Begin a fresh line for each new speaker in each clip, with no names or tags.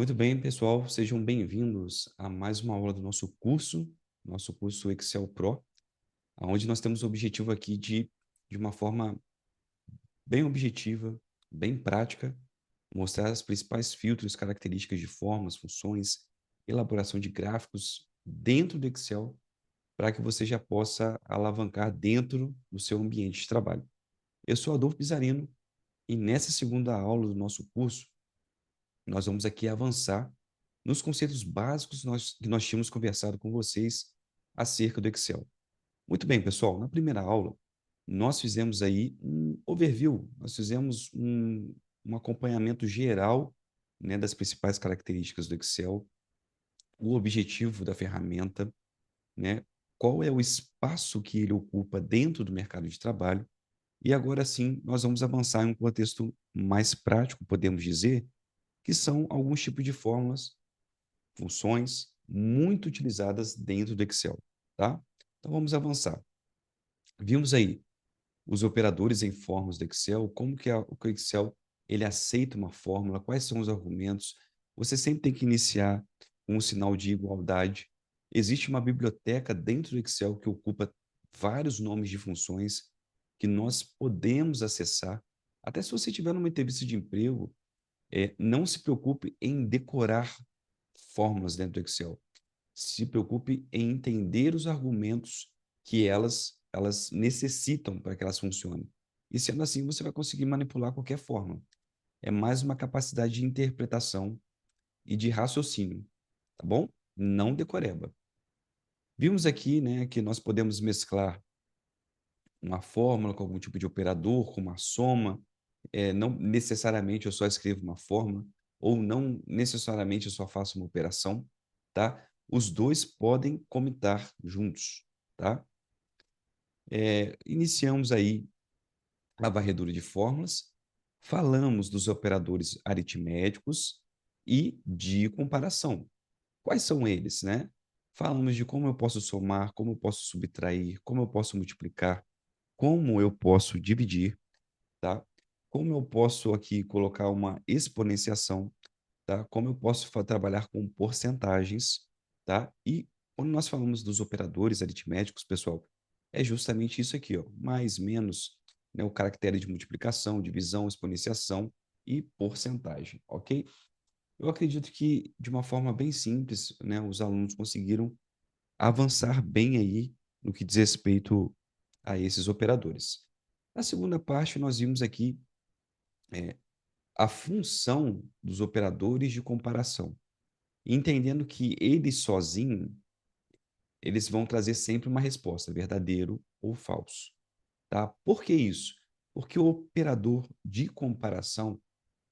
Muito bem, pessoal, sejam bem-vindos a mais uma aula do nosso curso Excel Pro, onde nós temos o objetivo aqui de uma forma bem objetiva, bem prática, mostrar as principais filtros, características de formas, funções, elaboração de gráficos dentro do Excel, para que você já possa alavancar dentro do seu ambiente de trabalho. Eu sou Adolfo Pizarino e nessa segunda aula do nosso curso, nós vamos aqui avançar nos conceitos básicos que nós tínhamos conversado com vocês acerca do Excel. Muito bem, pessoal, na primeira aula, nós fizemos aí um overview, nós fizemos um acompanhamento geral, né, das principais características do Excel, o objetivo da ferramenta, né, qual é o espaço que ele ocupa dentro do mercado de trabalho, e agora sim nós vamos avançar em um contexto mais prático, podemos dizer, que são alguns tipos de fórmulas, funções muito utilizadas dentro do Excel, tá? Então vamos avançar. Vimos aí os operadores em fórmulas do Excel, como que o Excel ele aceita uma fórmula, quais são os argumentos. Você sempre tem que iniciar com um sinal de igualdade. Existe uma biblioteca dentro do Excel que ocupa vários nomes de funções que nós podemos acessar. Até se você tiver numa entrevista de emprego, não se preocupe em decorar fórmulas dentro do Excel. Se preocupe em entender os argumentos que elas necessitam para que elas funcionem. E sendo assim, você vai conseguir manipular qualquer fórmula. É mais uma capacidade de interpretação e de raciocínio, tá bom? Não decoreba. Vimos aqui, né, que nós podemos mesclar uma fórmula com algum tipo de operador, com uma soma. Não necessariamente eu só escrevo uma fórmula, ou não necessariamente eu só faço uma operação, tá? Os dois podem comitar juntos, tá? Iniciamos aí a varredura de fórmulas, falamos dos operadores aritméticos e de comparação. Quais são eles, né? Falamos de como eu posso somar, como eu posso subtrair, como eu posso multiplicar, como eu posso dividir, tá? Como eu posso aqui colocar uma exponenciação, tá? Como eu posso trabalhar com porcentagens, tá? E quando nós falamos dos operadores aritméticos, pessoal, é justamente isso aqui, ó, mais, menos, né, o caractere de multiplicação, divisão, exponenciação e porcentagem, ok? Eu acredito que, de uma forma bem simples, né, os alunos conseguiram avançar bem aí no que diz respeito a esses operadores. Na segunda parte, nós vimos aqui a função dos operadores de comparação, entendendo que eles sozinhos, eles vão trazer sempre uma resposta, verdadeiro ou falso, tá? Por que isso? Porque o operador de comparação,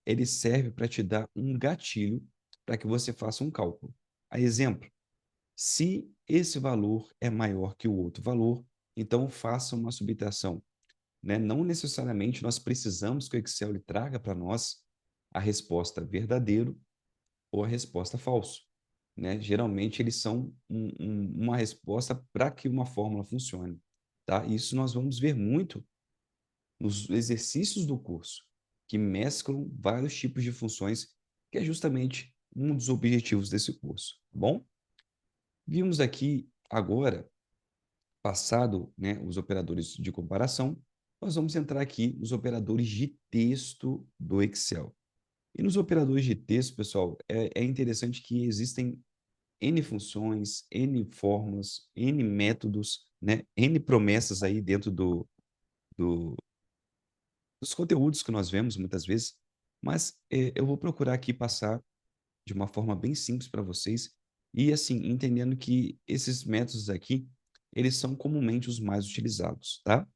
ele serve para te dar um gatilho para que você faça um cálculo. A exemplo, se esse valor é maior que o outro valor, então faça uma subtração, né? Não necessariamente nós precisamos que o Excel ele traga para nós a resposta verdadeiro ou a resposta falso, né? Geralmente eles são uma resposta para que uma fórmula funcione, tá? Isso nós vamos ver muito nos exercícios do curso, que mesclam vários tipos de funções, que é justamente um dos objetivos desse curso, tá bom? Vimos aqui agora, passado, né, os operadores de comparação, nós vamos entrar aqui nos operadores de texto do Excel. E nos operadores de texto, pessoal, é interessante que existem N funções, N fórmulas, N métodos, né? N promessas aí dentro do, dos conteúdos que nós vemos muitas vezes, mas eu vou procurar aqui passar de uma forma bem simples para vocês e assim, entendendo que esses métodos aqui, eles são comumente os mais utilizados, tá?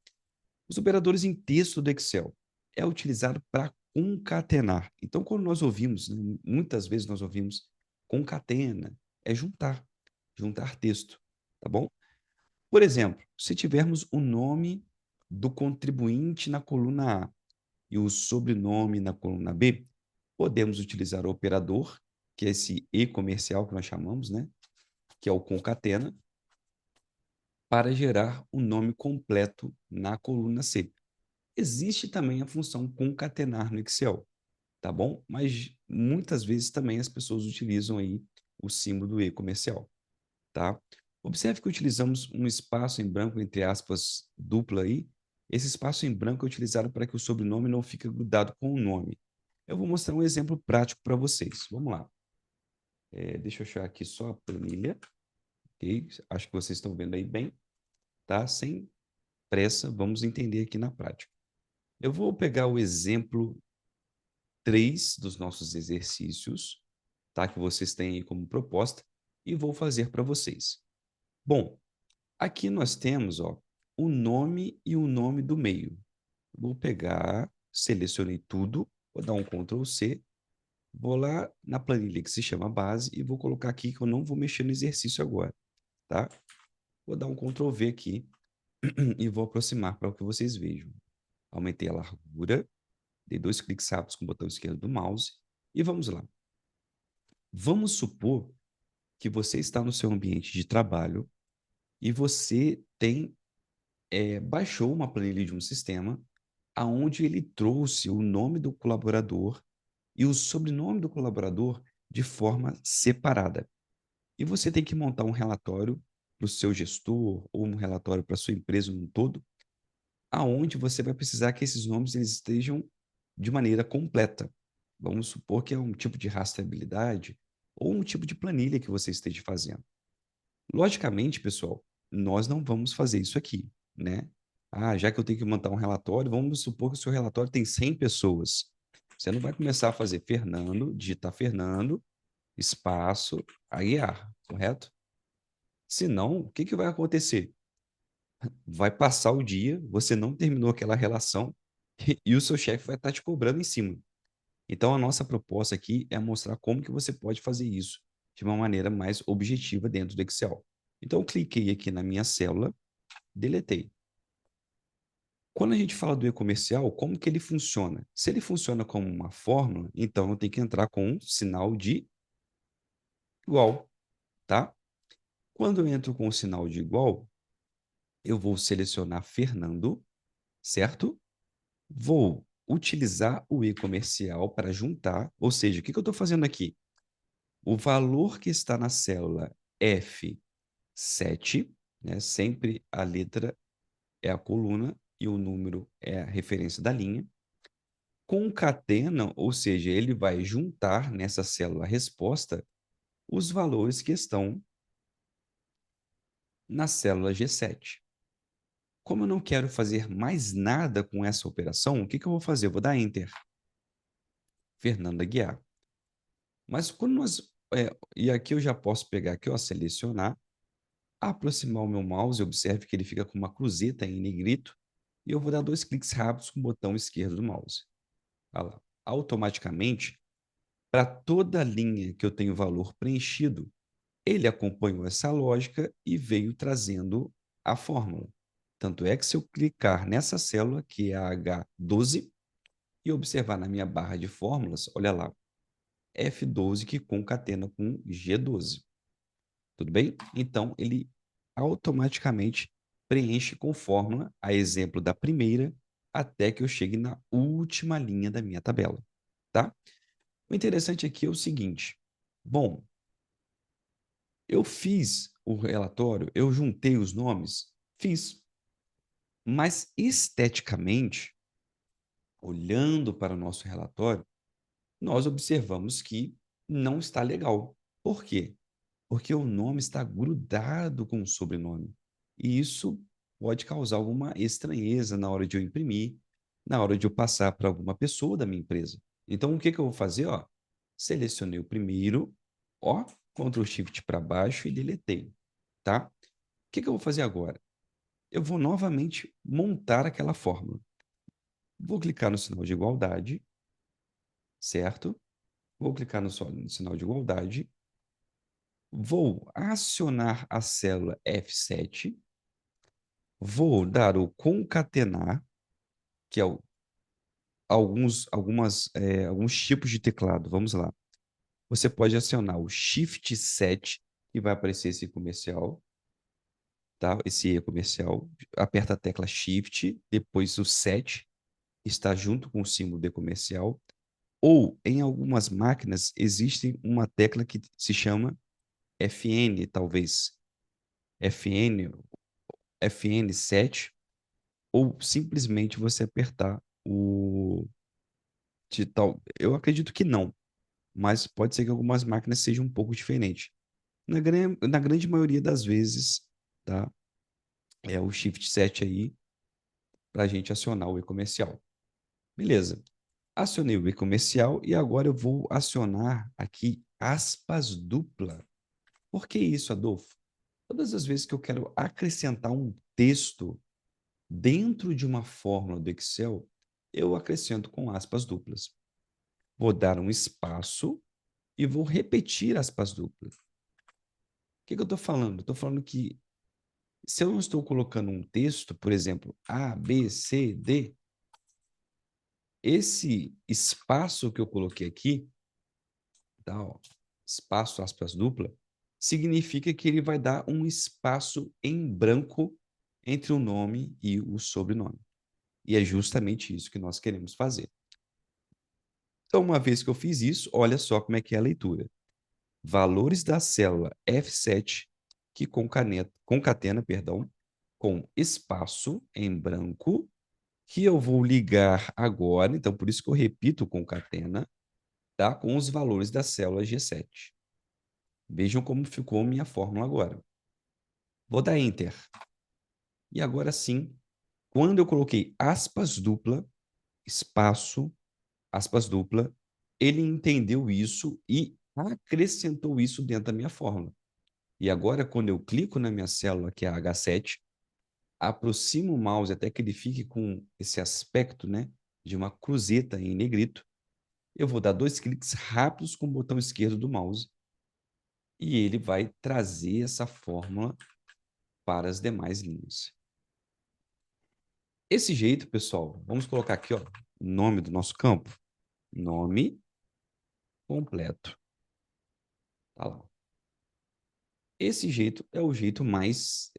Os operadores em texto do Excel é utilizado para concatenar. Então, quando nós ouvimos, né, muitas vezes nós ouvimos concatena, é juntar, juntar texto, tá bom? Por exemplo, se tivermos o nome do contribuinte na coluna A e o sobrenome na coluna B, podemos utilizar o operador, que é esse e comercial que nós chamamos, né? Que é o concatena, para gerar o nome completo na coluna C. Existe também a função concatenar no Excel. tá bom? Mas muitas vezes também as pessoas utilizam aí o símbolo do E comercial, tá? Observe que utilizamos um espaço em branco, entre aspas, duplo aí. Esse espaço em branco é utilizado para que o sobrenome não fique grudado com o nome. Eu vou mostrar um exemplo prático para vocês. Vamos lá. Deixa eu achar aqui só a planilha, ok? Acho que vocês estão vendo aí bem, tá? Sem pressa, vamos entender aqui na prática. Eu vou pegar o exemplo 3 dos nossos exercícios, tá? Que vocês têm aí como proposta, e vou fazer para vocês. Bom, aqui nós temos, ó, o nome e o nome do meio. Vou pegar, selecionei tudo, vou dar um Ctrl C, vou lá na planilha que se chama base e vou colocar aqui que eu não vou mexer no exercício agora, tá? Vou dar um Ctrl V aqui e vou aproximar para que vocês vejam. Aumentei a largura, dei 2 cliques rápidos com o botão esquerdo do mouse e vamos lá. Vamos supor que você está no seu ambiente de trabalho e você baixou uma planilha de um sistema aonde ele trouxe o nome do colaborador e o sobrenome do colaborador de forma separada. E você tem que montar um relatório para o seu gestor ou um relatório para a sua empresa no todo, aonde você vai precisar que esses nomes eles estejam de maneira completa. Vamos supor que é um tipo de rastreabilidade ou um tipo de planilha que você esteja fazendo. Logicamente, pessoal, nós não vamos fazer isso aqui, né? Ah, já que eu tenho que montar um relatório, vamos supor que o seu relatório tem 100 pessoas. Você não vai começar a fazer Fernando, digitar Fernando, espaço, Aguiar, correto? Senão, o que vai acontecer? Vai passar o dia, você não terminou aquela relação e o seu chefe vai estar te cobrando em cima. Então, a nossa proposta aqui é mostrar como que você pode fazer isso de uma maneira mais objetiva dentro do Excel. Então, eu cliquei aqui na minha célula, deletei. Quando a gente fala do e-comercial, como que ele funciona? Se ele funciona como uma fórmula, então eu tenho que entrar com um sinal de igual, tá? Quando eu entro com o sinal de igual, eu vou selecionar Fernando, certo? Vou utilizar o e-comercial para juntar, ou seja, o que eu estou fazendo aqui? O valor que está na célula F7, né? Sempre a letra é a coluna e o número é a referência da linha. Concatena, ou seja, ele vai juntar nessa célula resposta os valores que estão na célula G7. Como eu não quero fazer mais nada com essa operação, o que eu vou fazer? Eu vou dar Enter. Fernanda Guiar. Mas quando nós. E aqui eu já posso pegar aqui, ó, selecionar, aproximar o meu mouse, observe que ele fica com uma cruzeta em negrito, e eu vou dar 2 cliques rápidos com o botão esquerdo do mouse. Olha lá. Automaticamente, para toda linha que eu tenho valor preenchido, ele acompanhou essa lógica e veio trazendo a fórmula. Tanto é que se eu clicar nessa célula, que é a H12, e observar na minha barra de fórmulas, olha lá, F12 que concatena com G12. Tudo bem? Então, ele automaticamente preenche com fórmula, a exemplo da primeira, até que eu chegue na última linha da minha tabela. Tá? O interessante aqui é o seguinte. Bom, eu fiz o relatório, eu juntei os nomes, fiz. Mas esteticamente, olhando para o nosso relatório, nós observamos que não está legal. Por quê? Porque o nome está grudado com o sobrenome. E isso pode causar alguma estranheza na hora de eu imprimir, na hora de eu passar para alguma pessoa da minha empresa. Então, o que eu vou fazer? Ó, selecionei o primeiro, ó, Ctrl Shift para baixo e deletei, tá? O que eu vou fazer agora? Eu vou novamente montar aquela fórmula. Vou clicar no sinal de igualdade, certo? Vou clicar no sinal de igualdade. Vou acionar a célula F7. Vou dar o concatenar, que é alguns tipos de teclado. Vamos lá. Você pode acionar o Shift 7, que vai aparecer esse comercial, tá? Esse E comercial. Aperta a tecla Shift, depois o 7 está junto com o símbolo de comercial. Ou, em algumas máquinas, existe uma tecla que se chama FN, talvez. FN, FN7, ou simplesmente você apertar o de tal. Eu acredito que não, mas pode ser que algumas máquinas sejam um pouco diferentes. Na grande maioria das vezes, tá? É o Shift 7 aí para a gente acionar o e-comercial. Beleza. Acionei o e-comercial e agora eu vou acionar aqui aspas dupla. Por que isso, Adolfo? Todas as vezes que eu quero acrescentar um texto dentro de uma fórmula do Excel, eu acrescento com aspas duplas. Vou dar um espaço e vou repetir aspas duplas. O que eu estou falando? Estou falando que se eu não estou colocando um texto, por exemplo, A, B, C, D, esse espaço que eu coloquei aqui, tá, ó, espaço, aspas dupla, significa que ele vai dar um espaço em branco entre o nome e o sobrenome. E é justamente isso que nós queremos fazer. Então, uma vez que eu fiz isso, olha só como é que é a leitura. Valores da célula F7 que concatena, perdão, com espaço em branco, que eu vou ligar agora, então por isso que eu repito concatena, tá? Com os valores da célula G7. Vejam como ficou minha fórmula agora. Vou dar Enter. E agora sim, quando eu coloquei aspas dupla, espaço, aspas dupla, ele entendeu isso e acrescentou isso dentro da minha fórmula. E agora, quando eu clico na minha célula, que é a H7, aproximo o mouse até que ele fique com esse aspecto, né, de uma cruzeta em negrito, eu vou dar 2 cliques rápidos com o botão esquerdo do mouse e ele vai trazer essa fórmula para as demais linhas. Esse jeito, pessoal, vamos colocar aqui, ó, o nome do nosso campo. Nome completo. Tá lá. Esse jeito é o jeito mais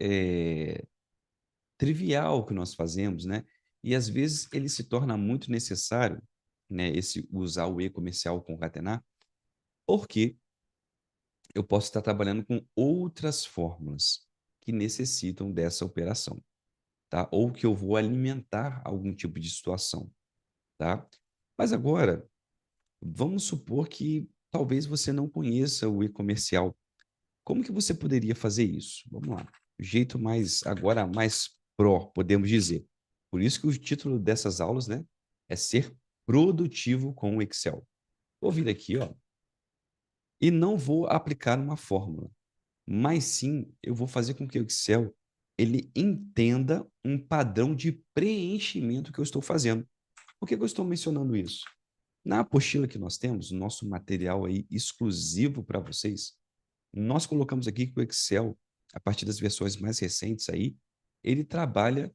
trivial que nós fazemos, né? E às vezes ele se torna muito necessário, né? Esse usar o e-comercial concatenar, porque eu posso estar trabalhando com outras fórmulas que necessitam dessa operação, tá? Ou que eu vou alimentar algum tipo de situação, tá? Mas agora, vamos supor que talvez você não conheça o e-comercial. Como que você poderia fazer isso? Vamos lá. O jeito agora mais pró, podemos dizer. Por isso que o título dessas aulas, né, é ser produtivo com o Excel. Vou vir aqui, ó, e não vou aplicar uma fórmula, mas sim eu vou fazer com que o Excel ele entenda um padrão de preenchimento que eu estou fazendo. Por que eu estou mencionando isso? Na apostila que nós temos, o nosso material aí exclusivo para vocês, nós colocamos aqui que o Excel, a partir das versões mais recentes aí, ele trabalha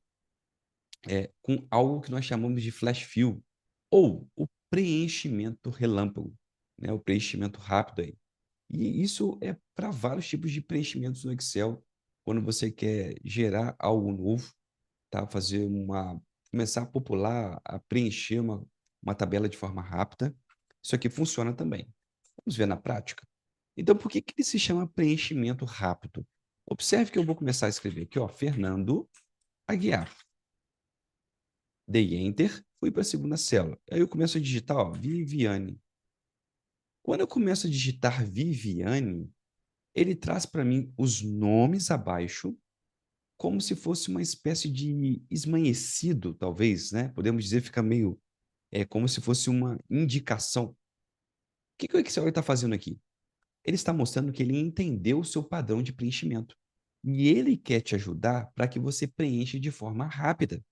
com algo que nós chamamos de flash fill, ou o preenchimento relâmpago, né? O preenchimento rápido aí. E isso é para vários tipos de preenchimentos no Excel, quando você quer gerar algo novo, tá? Começar a popular, a preencher uma tabela de forma rápida. Isso aqui funciona também. Vamos ver na prática? Então, por que ele se chama preenchimento rápido? Observe que eu vou começar a escrever aqui, ó, Fernando Aguiar. Dei Enter, fui para a segunda célula. Aí eu começo a digitar, ó, Viviane. Quando eu começo a digitar Viviane, ele traz para mim os nomes abaixo, como se fosse uma espécie de esmaecido, talvez, né? Podemos dizer, fica meio, como se fosse uma indicação. O que o Excel está fazendo aqui? Ele está mostrando que ele entendeu o seu padrão de preenchimento. E ele quer te ajudar para que você preencha de forma rápida.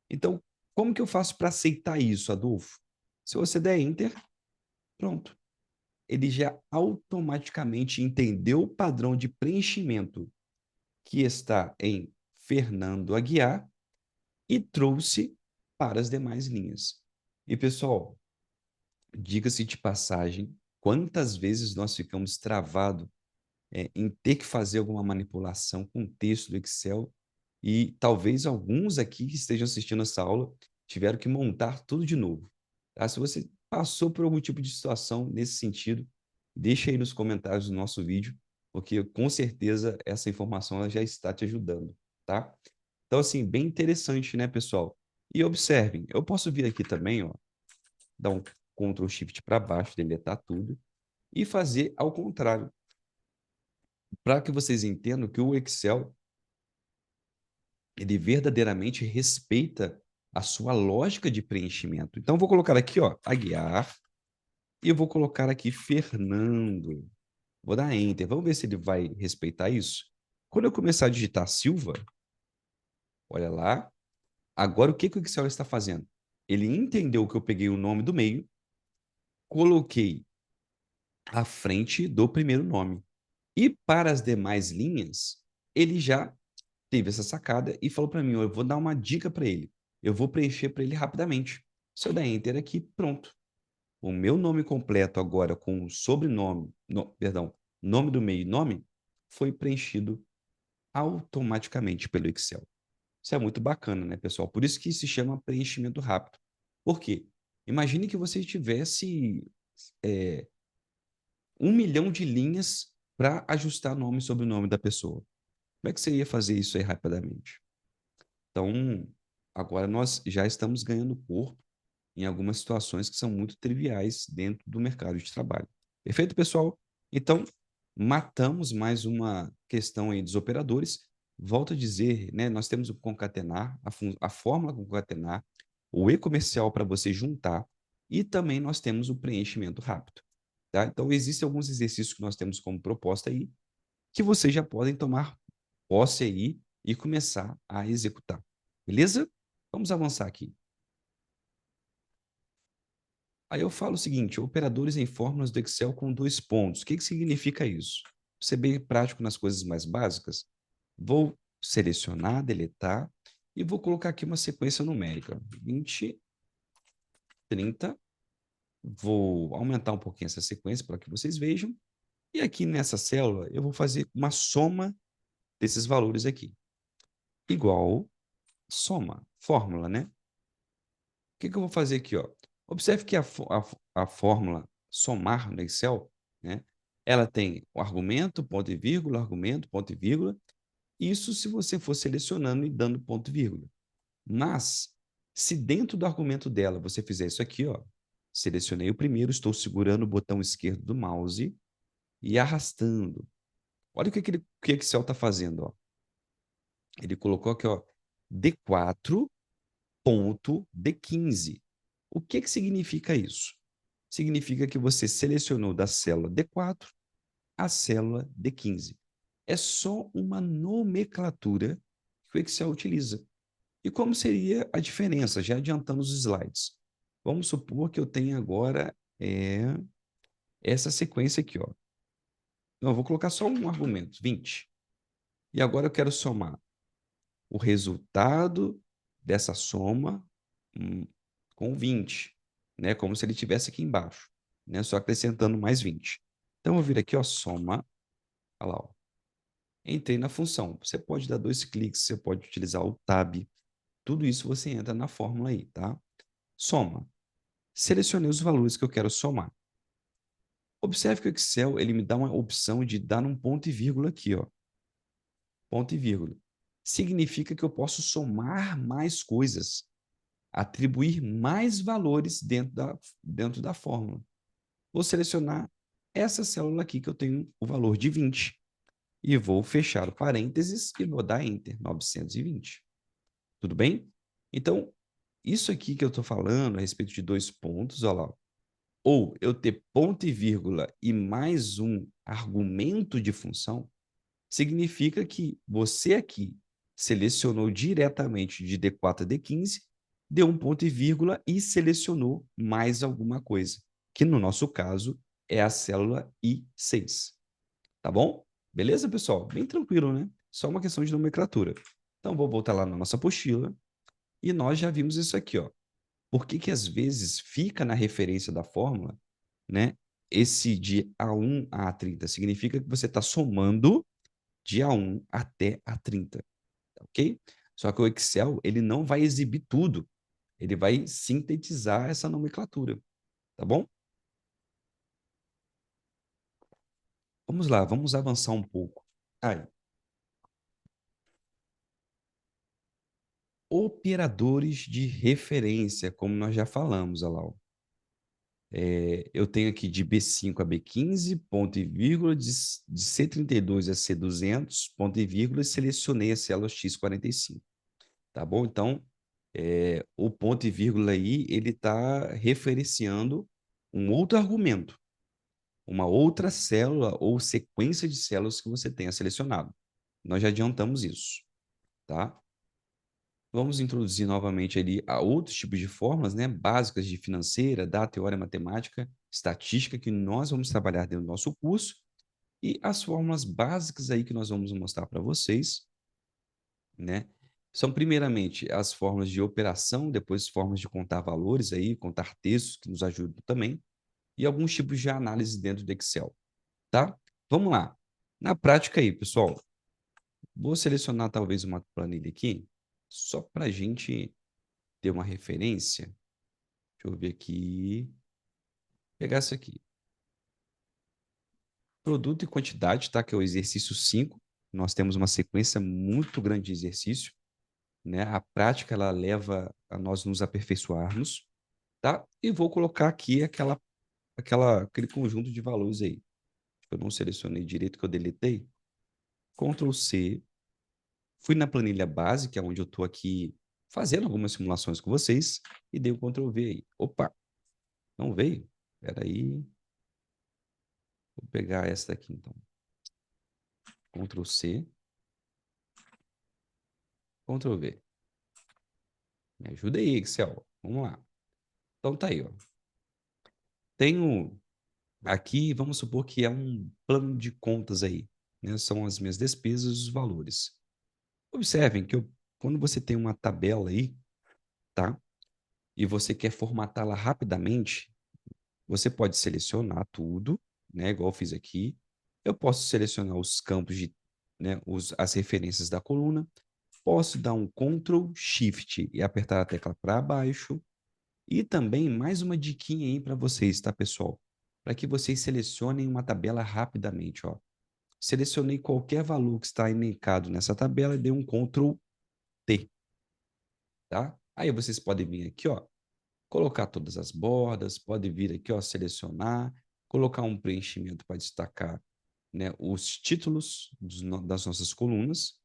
Então, como que eu faço para aceitar isso, Adolfo? Se você der Enter, pronto. Ele já automaticamente entendeu o padrão de preenchimento que está em Fernando Aguiar e trouxe para as demais linhas. E, pessoal, diga-se de passagem, quantas vezes nós ficamos travados em ter que fazer alguma manipulação com o texto do Excel e talvez alguns aqui que estejam assistindo essa aula tiveram que montar tudo de novo. Tá? Se você passou por algum tipo de situação nesse sentido, deixa aí nos comentários do nosso vídeo, porque com certeza essa informação ela já está te ajudando, tá? Então, assim, bem interessante, né, pessoal? E observem, eu posso vir aqui também, ó, dar um Ctrl Shift para baixo, deletar tudo, e fazer ao contrário, para que vocês entendam que o Excel, ele verdadeiramente respeita a sua lógica de preenchimento. Então, eu vou colocar aqui, ó, Aguiar, e eu vou colocar aqui Fernando. Vou dar Enter. Vamos ver se ele vai respeitar isso. Quando eu começar a digitar Silva, olha lá. Agora, o que que o Excel está fazendo? Ele entendeu que eu peguei o nome do meio, coloquei à frente do primeiro nome. E para as demais linhas, ele já teve essa sacada e falou para mim, eu vou dar uma dica para ele. Eu vou preencher para ele rapidamente. Se eu der Enter aqui, pronto. O meu nome completo agora com o sobrenome, perdão, nome do meio e nome, foi preenchido automaticamente pelo Excel. Isso é muito bacana, né, pessoal? Por isso que se chama preenchimento rápido. Por quê? Imagine que você tivesse 1 milhão de linhas para ajustar nome e sobrenome da pessoa. Como é que você ia fazer isso aí rapidamente? Então, agora nós já estamos ganhando corpo em algumas situações que são muito triviais dentro do mercado de trabalho. Perfeito, pessoal? Então, matamos mais uma questão aí dos operadores. Volto a dizer, né, nós temos o concatenar, a fórmula concatenar, o e-comercial para você juntar e também nós temos o preenchimento rápido. Tá? Então, existem alguns exercícios que nós temos como proposta aí que vocês já podem tomar posse aí e começar a executar. Beleza? Vamos avançar aqui. Aí eu falo o seguinte, operadores em fórmulas do Excel com 2 pontos. O que que significa isso? Pra ser bem prático nas coisas mais básicas, vou selecionar, deletar, e vou colocar aqui uma sequência numérica. 20, 30. Vou aumentar um pouquinho essa sequência para que vocês vejam. E aqui nessa célula, eu vou fazer uma soma desses valores aqui. Igual soma, fórmula, né? O que que eu vou fazer aqui, ó? Observe que a fórmula somar no Excel, né? Ela tem o argumento, ponto e vírgula, argumento, ponto e vírgula. Isso se você for selecionando e dando ponto e vírgula. Mas, se dentro do argumento dela você fizer isso aqui, ó, selecionei o primeiro, estou segurando o botão esquerdo do mouse e arrastando. Olha o que, que o Excel está fazendo, ó. Ele colocou aqui, ó, D4.D15. O que que significa isso? Significa que você selecionou da célula D4 a célula D15. É só uma nomenclatura que o Excel utiliza. E como seria a diferença? Já adiantando os slides. Vamos supor que eu tenha agora essa sequência aqui. Ó. Não, eu vou colocar só um argumento, 20. E agora eu quero somar o resultado dessa soma com 20, né? Como se ele estivesse aqui embaixo, né? Só acrescentando mais 20. Então, eu vou vir aqui, ó, soma. Olha lá, ó. Entrei na função. Você pode dar 2 cliques, você pode utilizar o tab. Tudo isso você entra na fórmula aí, tá? Soma. Selecionei os valores que eu quero somar. Observe que o Excel ele me dá uma opção de dar um ponto e vírgula aqui, ó. Ponto e vírgula. Significa que eu posso somar mais coisas, atribuir mais valores dentro da fórmula. Vou selecionar essa célula aqui que eu tenho o valor de 20 e vou fechar o parênteses e vou dar Enter, 920. Tudo bem? Então, isso aqui que eu estou falando a respeito de 2 pontos, olha lá, ou eu ter ponto e vírgula e mais um argumento de função, significa que você aqui selecionou diretamente de D4 a D15, deu um ponto e vírgula e selecionou mais alguma coisa, que no nosso caso é a célula I6. Tá bom? Beleza, pessoal? Bem tranquilo, né? Só uma questão de nomenclatura. Então, vou voltar lá na nossa apostila e nós já vimos isso aqui, ó. Por que que às vezes fica na referência da fórmula, né? Esse de A1 a A30 significa que você está somando de A1 até A30, ok? Só que o Excel, ele não vai exibir tudo, ele vai sintetizar essa nomenclatura, tá bom? Vamos lá, vamos avançar um pouco. Aí, operadores de referência, como nós já falamos, Alau. Eu tenho aqui de B5 a B15, ponto e vírgula, de C32 a C200, ponto e vírgula, e selecionei a célula X45, tá bom? Então, o ponto e vírgula aí, ele está referenciando um outro argumento, uma outra célula ou sequência de células que você tenha selecionado. Nós já adiantamos isso, tá? Vamos introduzir novamente ali a outros tipos de fórmulas, né, básicas de financeira, da teoria matemática, estatística, que nós vamos trabalhar dentro do nosso curso, e as fórmulas básicas aí que nós vamos mostrar para vocês, né, são primeiramente as fórmulas de operação, depois fórmulas de contar valores aí, contar textos, que nos ajudam também, e alguns tipos de análise dentro do Excel, tá? Vamos lá. Na prática aí, pessoal, vou selecionar talvez uma planilha aqui, só para a gente ter uma referência. Deixa eu ver aqui. Pegar essa aqui. Produto e quantidade, tá? Que é o exercício 5. Nós temos uma sequência muito grande de exercício, né? A prática, ela leva a nós nos aperfeiçoarmos, tá? E vou colocar aqui aquele conjunto de valores aí. Eu não selecionei direito, que eu deletei. Ctrl C. Fui na planilha base, que é onde eu estou aqui fazendo algumas simulações com vocês, e dei o Ctrl V aí. Opa, não veio? Espera aí. Vou pegar essa daqui, então. Ctrl C, Ctrl V. Me ajuda aí, Excel. Vamos lá. Então tá aí, ó. Tenho aqui, vamos supor que é um plano de contas aí, né? São as minhas despesas e os valores. Observem que quando você tem uma tabela aí, tá? E você quer formatá-la rapidamente, você pode selecionar tudo, né? Igual eu fiz aqui. Eu posso selecionar os campos de, né? As referências da coluna. Posso dar um Ctrl Shift e apertar a tecla para baixo. E também mais uma diquinha aí para vocês, tá, pessoal? Para que vocês selecionem uma tabela rapidamente, ó. Selecionei qualquer valor que está elencado nessa tabela e dei um Ctrl T, tá? Aí vocês podem vir aqui, ó, colocar todas as bordas, pode vir aqui, ó, selecionar, colocar um preenchimento para destacar, né, os títulos das nossas colunas,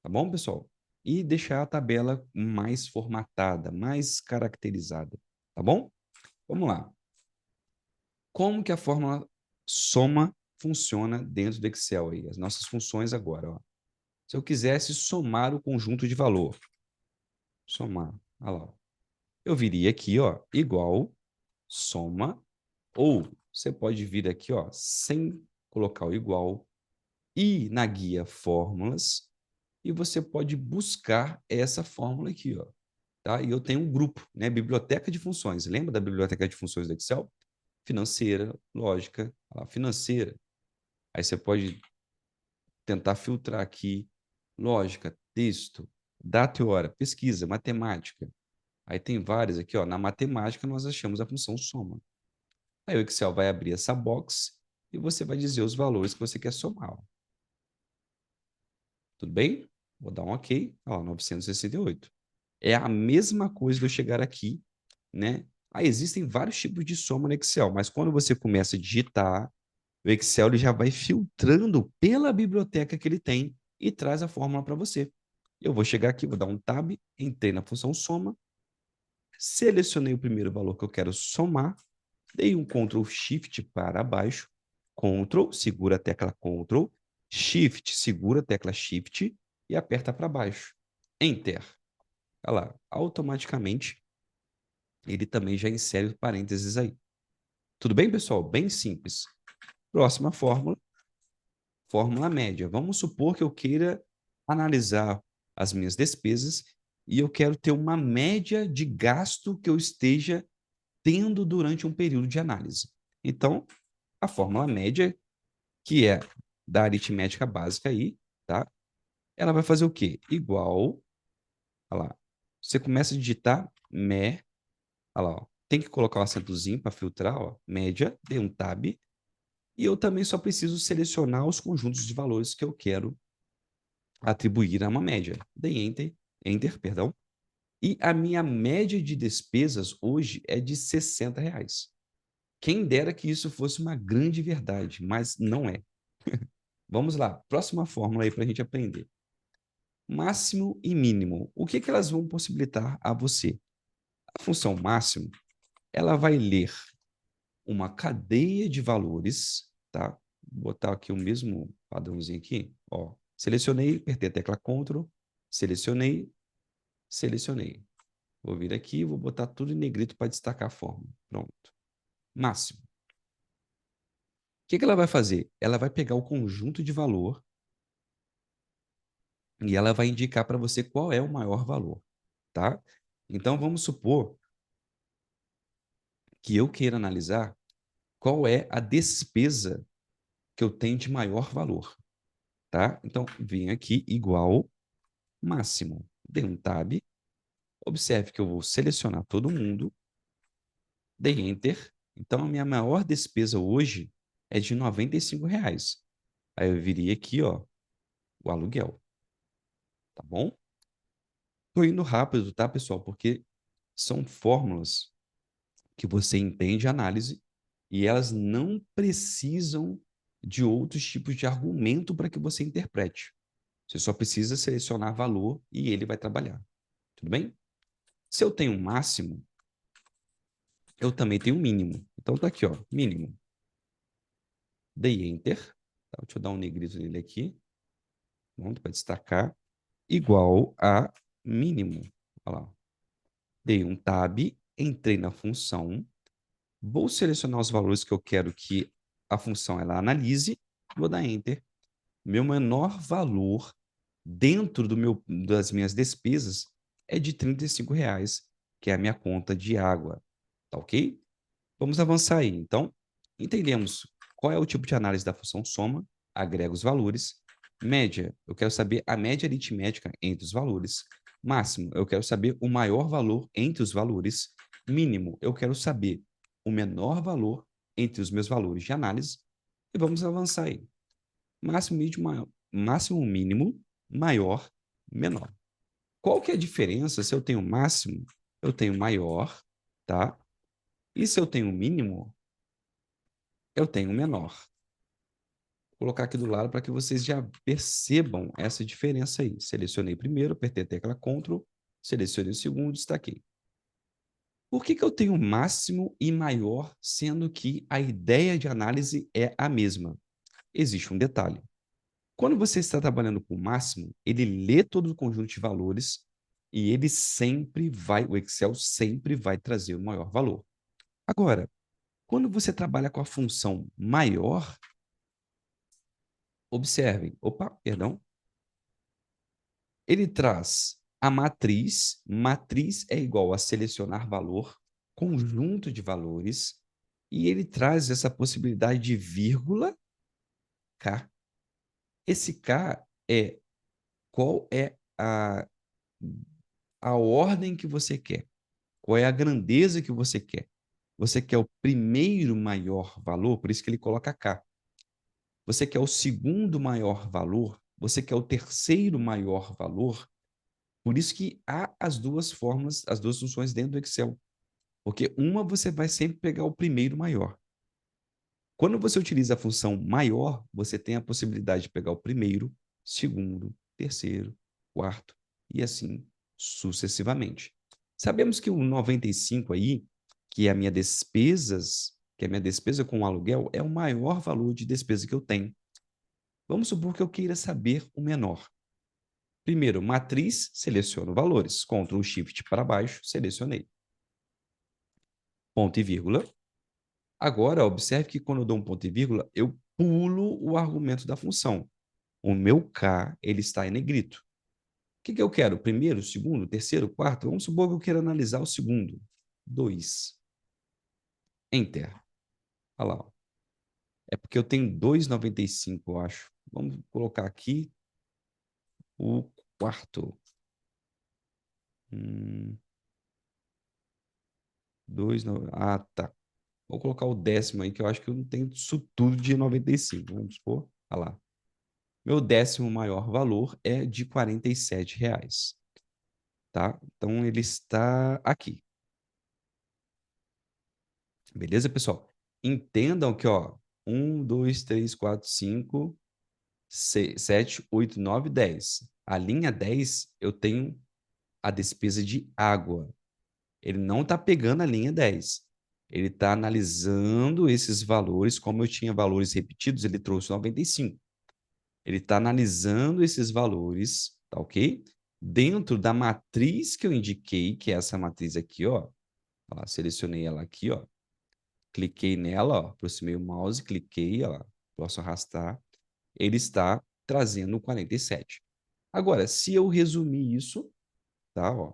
tá bom, pessoal? E deixar a tabela mais formatada, mais caracterizada, tá bom? Vamos lá. Como que a fórmula soma funciona dentro do Excel aí? As nossas funções agora, ó. Se eu quisesse somar o conjunto de valor, somar, olha lá, eu viria aqui, ó, igual, soma, ou você pode vir aqui, ó, sem colocar o igual, e na guia fórmulas, e você pode buscar essa fórmula aqui, ó, tá? E eu tenho um grupo, né, biblioteca de funções. Lembra da biblioteca de funções do Excel? Financeira, lógica, financeira. Aí você pode tentar filtrar aqui lógica, texto, data e hora, pesquisa, matemática. Aí tem várias aqui, ó. Na matemática nós achamos a função soma. Aí o Excel vai abrir essa box e você vai dizer os valores que você quer somar. Ó. Tudo bem? Vou dar um OK. Ó, 968. É a mesma coisa de eu chegar aqui, né? Aí existem vários tipos de soma no Excel, mas quando você começa a digitar, o Excel ele já vai filtrando pela biblioteca que ele tem e traz a fórmula para você. Eu vou chegar aqui, vou dar um tab, entrei na função soma, selecionei o primeiro valor que eu quero somar, dei um Ctrl Shift para baixo, Ctrl, segura a tecla Ctrl, Shift, segura a tecla Shift e aperta para baixo. Enter. Olha lá, automaticamente ele também já insere parênteses aí. Tudo bem, pessoal? Bem simples. Próxima fórmula, fórmula média. Vamos supor que eu queira analisar as minhas despesas e eu quero ter uma média de gasto que eu esteja tendo durante um período de análise. Então, a fórmula média, que é da aritmética básica aí, tá? Ela vai fazer o quê? Igual, olha lá, você começa a digitar olha lá, ó, tem que colocar o acentozinho para filtrar, ó, média, dei um tab, e eu também só preciso selecionar os conjuntos de valores que eu quero atribuir a uma média. Dei enter, perdão, e a minha média de despesas hoje é de R$ 60. Quem dera que isso fosse uma grande verdade, mas não é. Vamos lá, próxima fórmula aí para a gente aprender. Máximo e mínimo. O que, que elas vão possibilitar a você? A função máximo, ela vai ler uma cadeia de valores, tá? Vou botar aqui o mesmo padrãozinho aqui, ó. Selecionei, apertei a tecla Ctrl, selecionei, selecionei. Vou vir aqui, vou botar tudo em negrito para destacar a forma. Pronto. Máximo. O que, que ela vai fazer? Ela vai pegar o conjunto de valor e ela vai indicar para você qual é o maior valor, tá? Então, vamos supor que eu queira analisar qual é a despesa que eu tenho de maior valor, tá? Então, vem aqui igual máximo. Dei um tab, observe que eu vou selecionar todo mundo, dei enter. Então, a minha maior despesa hoje é de R$ 95. Aí eu viria aqui, ó, o aluguel, tá bom? Tô indo rápido, tá, pessoal? Porque são fórmulas que você entende a análise e elas não precisam de outros tipos de argumento para que você interprete. Você só precisa selecionar valor e ele vai trabalhar. Tudo bem? Se eu tenho um máximo, eu também tenho um mínimo. Então tá aqui, ó, mínimo. Dei enter. Tá, deixa eu dar um negrito nele aqui. Pronto, para destacar. Igual a mínimo. Olha lá. Dei um tab, entrei na função, vou selecionar os valores que eu quero que a função ela analise, vou dar enter. Meu menor valor dentro das minhas despesas é de R$ 35, que é a minha conta de água. Tá ok? Vamos avançar aí. Então, entendemos qual é o tipo de análise da função soma, agrega os valores. Média, eu quero saber a média aritmética entre os valores. Máximo, eu quero saber o maior valor entre os valores. Mínimo, eu quero saber o menor valor entre os meus valores de análise. E vamos avançar aí. Máximo, máximo, mínimo, maior, menor. Qual que é a diferença se eu tenho máximo, eu tenho maior, tá? E se eu tenho mínimo, eu tenho menor. Vou colocar aqui do lado para que vocês já percebam essa diferença aí. Selecionei primeiro, apertei a tecla Ctrl, selecionei o segundo, destaquei. Por que, que eu tenho máximo e maior, sendo que a ideia de análise é a mesma? Existe um detalhe. Quando você está trabalhando com máximo, ele lê todo o conjunto de valores e ele sempre vai, o Excel sempre vai trazer o maior valor. Agora, quando você trabalha com a função maior, observem, opa, perdão, ele traz a matriz, matriz é igual a selecionar valor, conjunto de valores, e ele traz essa possibilidade de vírgula K. Esse K é qual é a ordem que você quer, qual é a grandeza que você quer. Você quer o primeiro maior valor, por isso que ele coloca K. Você quer o segundo maior valor, você quer o terceiro maior valor. Por isso que há as duas fórmulas, as duas funções dentro do Excel. Porque uma você vai sempre pegar o primeiro maior. Quando você utiliza a função maior, você tem a possibilidade de pegar o primeiro, segundo, terceiro, quarto e assim sucessivamente. Sabemos que o 95 aí, que é a minha despesas, que é a minha despesa com o aluguel, é o maior valor de despesa que eu tenho. Vamos supor que eu queira saber o menor. Primeiro, matriz, seleciono valores. Ctrl Shift para baixo, selecionei. Ponto e vírgula. Agora, observe que quando eu dou um ponto e vírgula, eu pulo o argumento da função. O meu K, ele está em negrito. O que, que eu quero? Primeiro, segundo, terceiro, quarto? Vamos supor que eu quero analisar o segundo. 2. Enter. Olha lá. Ó. É porque eu tenho 2,95, eu acho. Vamos colocar aqui o quarto. Ah, tá. Vou colocar o décimo aí, que eu acho que eu não tenho isso tudo de 95. Vamos supor. Olha lá. Meu décimo maior valor é de R$ 47, tá? Então, ele está aqui. Beleza, pessoal? Entendam que, ó, 1, 2, 3, 4, 5, 6, 7, 8, 9, 10. A linha 10, eu tenho a despesa de água. Ele não está pegando a linha 10. Ele está analisando esses valores, como eu tinha valores repetidos, ele trouxe 95. Ele está analisando esses valores, tá ok? Dentro da matriz que eu indiquei, que é essa matriz aqui, ó. Ó, selecionei ela aqui, ó. Cliquei nela, ó, aproximei o mouse, cliquei, ó, posso arrastar. Ele está trazendo 47. Agora, se eu resumir isso, tá, ó,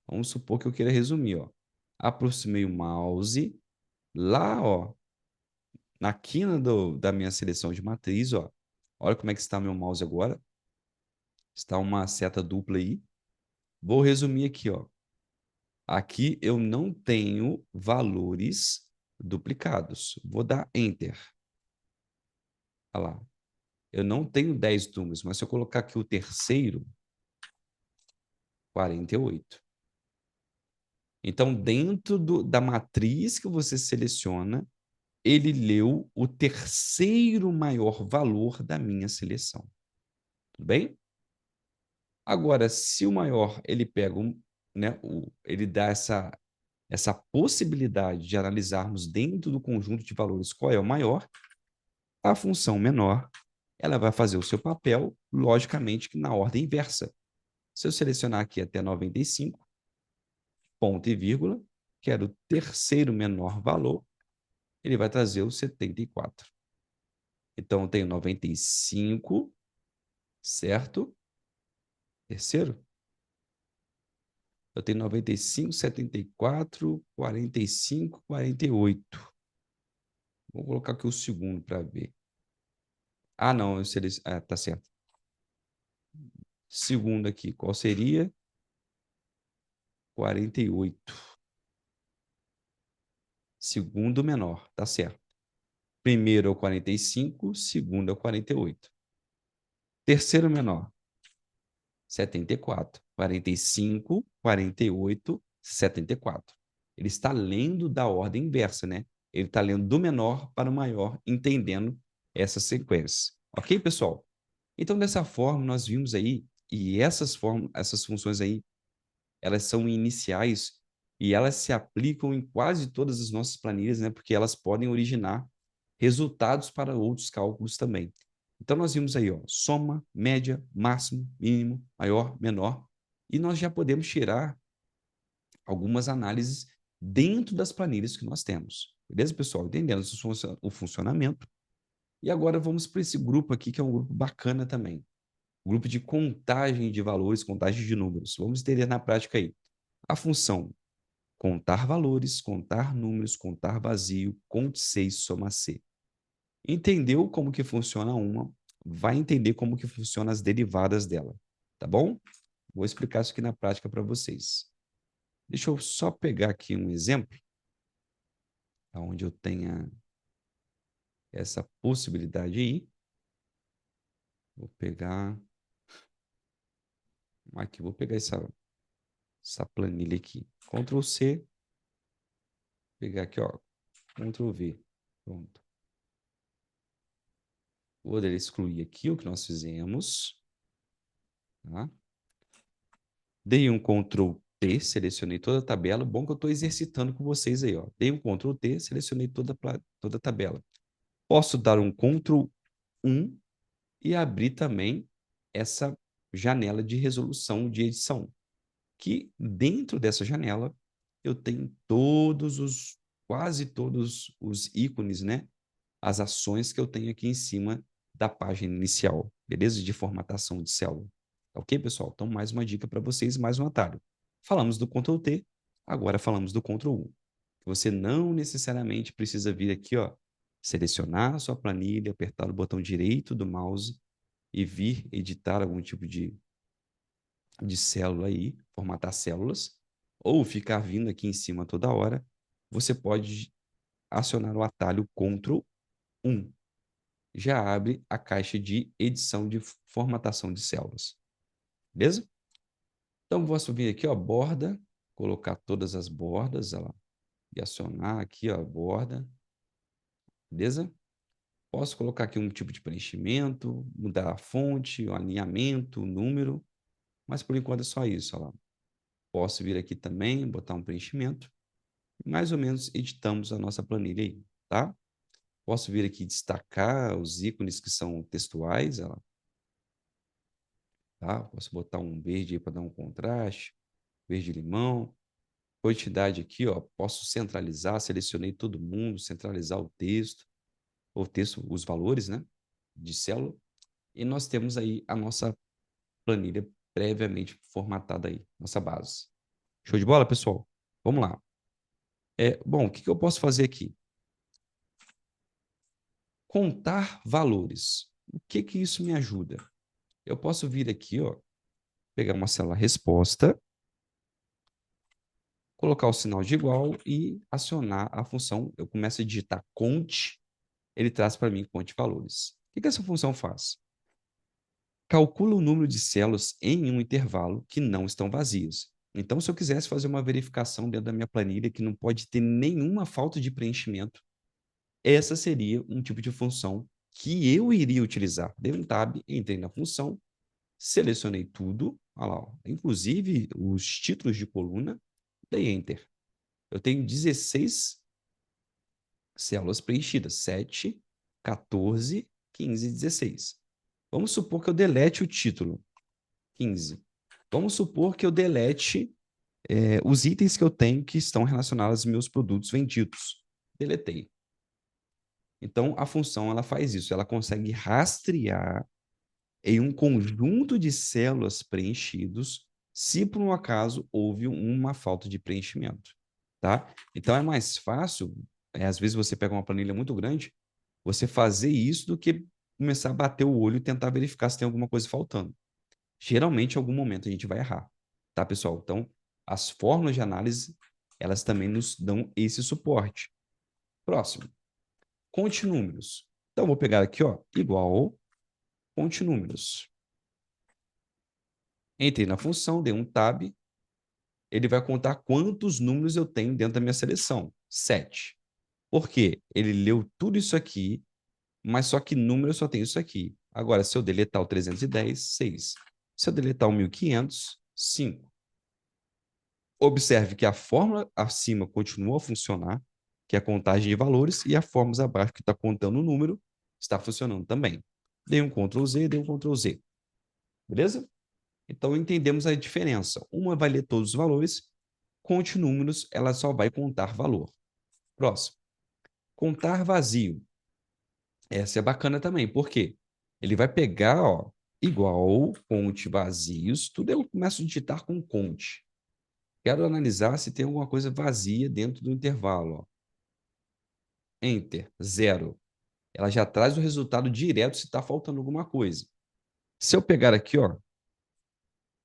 vamos supor que eu queira resumir, ó. Aproximei o mouse, lá, ó, na quina da minha seleção de matriz, ó. Olha como é que está meu mouse agora. Está uma seta dupla aí. Vou resumir aqui, ó. Aqui eu não tenho valores duplicados. Vou dar Enter. Olha lá. Eu não tenho 10 números, mas se eu colocar aqui o terceiro, 48. Então, dentro da matriz que você seleciona, ele leu o terceiro maior valor da minha seleção. Tudo bem? Agora, se o maior ele pega né, ele dá essa possibilidade de analisarmos dentro do conjunto de valores qual é o maior, a função menor ela vai fazer o seu papel, logicamente, que na ordem inversa. Se eu selecionar aqui até 95, ponto e vírgula, que era o terceiro menor valor, ele vai trazer o 74. Então, eu tenho 95, certo? Terceiro. Eu tenho 95, 74, 45, 48. Vou colocar aqui o segundo para ver. Ah, não, eu seleciono. Ah, tá certo. Segundo aqui, qual seria? 48. Segundo menor, tá certo. Primeiro é o 45, segundo é o 48. Terceiro menor, 74. 45, 48, 74. Ele está lendo da ordem inversa, né? Ele está lendo do menor para o maior, entendendo essa sequência. Ok, pessoal? Então, dessa forma, nós vimos aí, e essas funções aí, elas são iniciais e elas se aplicam em quase todas as nossas planilhas, né? Porque elas podem originar resultados para outros cálculos também. Então, nós vimos aí, ó, soma, média, máximo, mínimo, maior, menor, e nós já podemos tirar algumas análises dentro das planilhas que nós temos. Beleza, pessoal? Entendendo o funcionamento. E agora vamos para esse grupo aqui, que é um grupo bacana também. Grupo de contagem de valores, contagem de números. Vamos entender na prática aí. A função contar valores, contar números, contar vazio, conte 6, soma C. Entendeu como que funciona uma, vai entender como que funcionam as derivadas dela, tá bom? Vou explicar isso aqui na prática para vocês. Deixa eu só pegar aqui um exemplo, onde eu tenha essa possibilidade aí. Vou pegar... Aqui, vou pegar essa planilha aqui. Ctrl C, pegar aqui, ó, Ctrl V. Pronto. Vou excluir aqui o que nós fizemos. Tá? Dei um Ctrl T, selecionei toda a tabela. Bom que eu estou exercitando com vocês aí. Ó. Dei um Ctrl T, selecionei toda a tabela. Posso dar um Ctrl 1 e abrir também essa janela de resolução de edição. Que dentro dessa janela eu tenho quase todos os ícones, né? As ações que eu tenho aqui em cima da página inicial, beleza? De formatação de célula. Ok, pessoal? Então, mais uma dica para vocês, mais um atalho. Falamos do Ctrl T, agora falamos do Ctrl U. Você não necessariamente precisa vir aqui, ó, selecionar a sua planilha, apertar o botão direito do mouse e vir editar algum tipo de célula aí, formatar células, ou ficar vindo aqui em cima toda hora você pode acionar o atalho Ctrl+1. Já abre a caixa de edição de formatação de células. Beleza? Então, vou subir aqui, ó, borda, colocar todas as bordas, ó, e acionar aqui, ó, a borda. Beleza? Posso colocar aqui um tipo de preenchimento, mudar a fonte, o alinhamento, o número, mas por enquanto é só isso, ó lá. Posso vir aqui também, botar um preenchimento. Mais ou menos editamos a nossa planilha aí, tá? Posso vir aqui destacar os ícones que são textuais, ó, tá? Posso botar um verde aí para dar um contraste, verde-limão. Quantidade aqui, ó, posso centralizar, selecionei todo mundo, centralizar o texto, os valores, né, de célula. E nós temos aí a nossa planilha previamente formatada aí, nossa base. Show de bola, pessoal? Vamos lá. Bom, o que eu posso fazer aqui? Contar valores. O que isso me ajuda? Eu posso vir aqui, ó, pegar uma célula resposta, colocar o sinal de igual e acionar a função. Eu começo a digitar cont, ele traz para mim conte valores. O que essa função faz? Calcula o número de células em um intervalo que não estão vazias. Então, se eu quisesse fazer uma verificação dentro da minha planilha que não pode ter nenhuma falta de preenchimento, essa seria um tipo de função que eu iria utilizar. Dei um tab, entrei na função, selecionei tudo, olha lá, ó, inclusive os títulos de coluna, dei Enter. Eu tenho 16 células preenchidas, 7, 14, 15 e 16. Vamos supor que eu delete o título, 15. Vamos supor que eu delete os itens que eu tenho que estão relacionados aos meus produtos vendidos. Deletei. Então, a função ela faz isso, ela consegue rastrear em um conjunto de células preenchidos se por um acaso houve uma falta de preenchimento, tá? Então, é mais fácil, às vezes você pega uma planilha muito grande, você fazer isso do que começar a bater o olho e tentar verificar se tem alguma coisa faltando. Geralmente, em algum momento, a gente vai errar, tá, pessoal? Então, as fórmulas de análise, elas também nos dão esse suporte. Próximo, conte números. Então, vou pegar aqui, ó, igual, conte números. Entrei na função, dei um tab, ele vai contar quantos números eu tenho dentro da minha seleção. 7. Por quê? Ele leu tudo isso aqui, mas só que número eu só tenho isso aqui. Agora, se eu deletar o 310, 6. Se eu deletar o 1500, 5. Observe que a fórmula acima continua a funcionar, que é a contagem de valores, e a fórmula abaixo, que está contando o número, está funcionando também. Dei um Ctrl Z, dei um Ctrl Z. Beleza? Então, entendemos a diferença. Uma vai ler todos os valores, conte números, ela só vai contar valor. Próximo. Contar vazio. Essa é bacana também, por quê? Ele vai pegar, ó, igual, conte vazios, tudo eu começo a digitar com conte. Quero analisar se tem alguma coisa vazia dentro do intervalo. Ó. Enter, 0. Ela já traz o resultado direto se está faltando alguma coisa. Se eu pegar aqui, ó,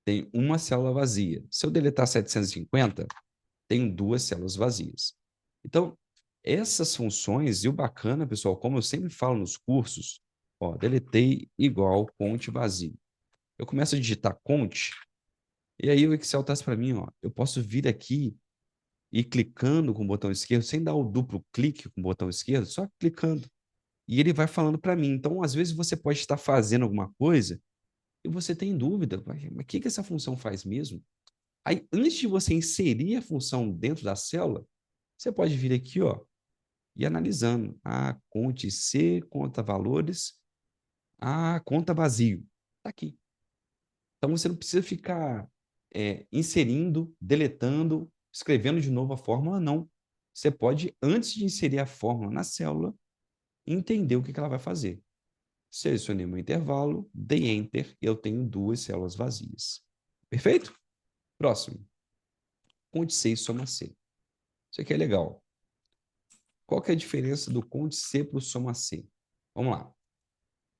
tem uma célula vazia. Se eu deletar 750, tenho 2 células vazias. Então, essas funções, e o bacana, pessoal, como eu sempre falo nos cursos, ó, deletei igual conte vazio. Eu começo a digitar conte, e aí o Excel traz para mim, ó, eu posso vir aqui e clicando com o botão esquerdo, sem dar o duplo clique com o botão esquerdo, só clicando. E ele vai falando para mim. Então, às vezes, você pode estar fazendo alguma coisa e você tem dúvida, mas o que essa função faz mesmo? Aí, antes de você inserir a função dentro da célula, você pode vir aqui, ó, e analisando. Conte C, conta valores. Conta vazio. Está aqui. Então, você não precisa ficar inserindo, deletando, escrevendo de novo a fórmula, não. Você pode, antes de inserir a fórmula na célula, entender o que ela vai fazer. Selecionei meu intervalo, dei Enter e eu tenho 2 células vazias. Perfeito? Próximo. Conte C e soma C. Isso aqui é legal. Qual que é a diferença do conte C para o soma C? Vamos lá.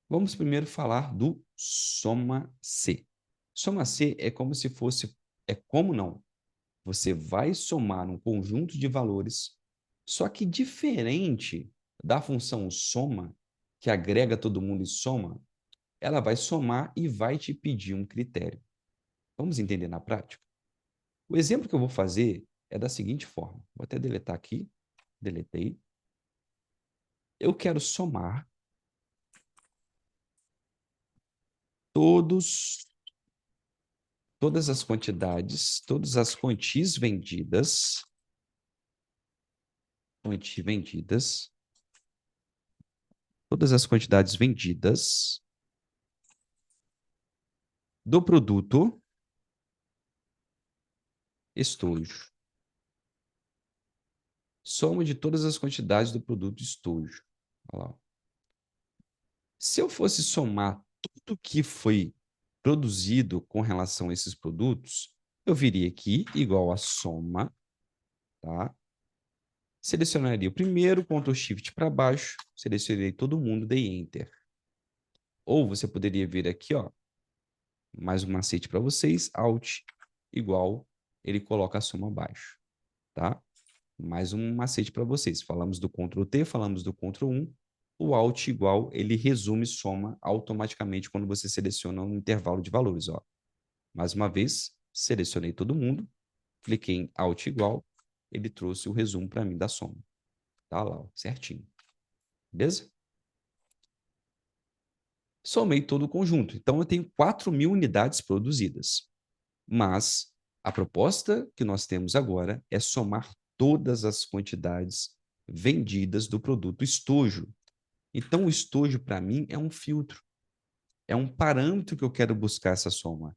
Vamos primeiro falar do soma C. Soma C é como se fosse... É como não? Você vai somar um conjunto de valores Só que diferente da função soma, que agrega todo mundo e soma, ela vai somar e vai te pedir um critério. Vamos entender na prática? O exemplo que eu vou fazer é da seguinte forma. Vou até deletar aqui. Deletei. Eu quero somar todas as quantidades, todas as quantias vendidas, todas as quantidades vendidas do produto estojo. Soma de todas as quantidades do produto estojo. Olha lá. Se eu fosse somar tudo que foi produzido com relação a esses produtos, eu viria aqui igual a soma, tá? Selecionaria o primeiro, Ctrl Shift para baixo, selecionei todo mundo, dei Enter. Ou você poderia vir aqui, ó, mais um macete para vocês, Alt igual, ele coloca a soma abaixo, tá? Mais um macete para vocês. Falamos do Ctrl T, falamos do Ctrl 1. O Alt igual, ele resume soma automaticamente quando você seleciona um intervalo de valores, ó. Mais uma vez, selecionei todo mundo, cliquei em Alt igual, ele trouxe o resumo para mim da soma. Tá lá, ó, certinho. Beleza? Somei todo o conjunto. Então, eu tenho 4.000 unidades produzidas. Mas a proposta que nós temos agora é somar todas as quantidades vendidas do produto estojo. Então, o estojo, para mim, é um filtro. É um parâmetro que eu quero buscar essa soma.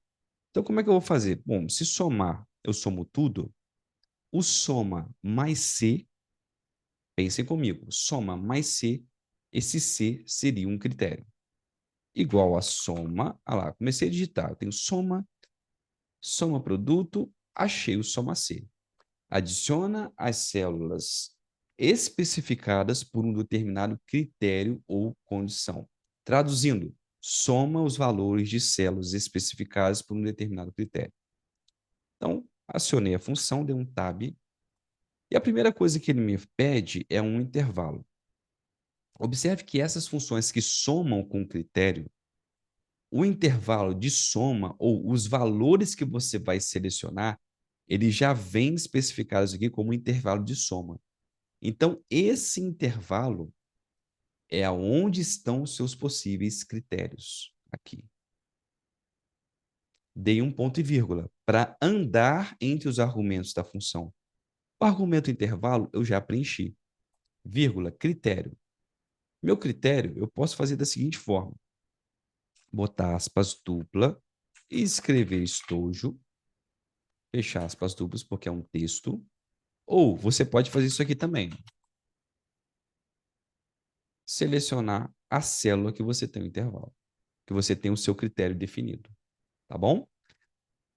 Então, como é que eu vou fazer? Bom, se somar, eu somo tudo. O soma mais C, pensem comigo, soma mais C, esse C seria um critério. Igual a soma, lá, comecei a digitar, eu tenho soma, soma produto, achei o soma C. Adiciona as células especificadas por um determinado critério ou condição. Traduzindo, soma os valores de células especificadas por um determinado critério. Então, acionei a função, dei um tab, e a primeira coisa que ele me pede é um intervalo. Observe que essas funções que somam com critério, o intervalo de soma ou os valores que você vai selecionar, eles já vêm especificados aqui como intervalo de soma. Então, esse intervalo é aonde estão os seus possíveis critérios aqui. Dei um ponto e vírgula para andar entre os argumentos da função. O argumento intervalo eu já preenchi. Vírgula, critério. Meu critério eu posso fazer da seguinte forma. Botar aspas dupla e escrever estojo. Fechar aspas duplas porque é um texto. Ou você pode fazer isso aqui também. Selecionar a célula que você tem o intervalo. Que você tem o seu critério definido. Tá bom?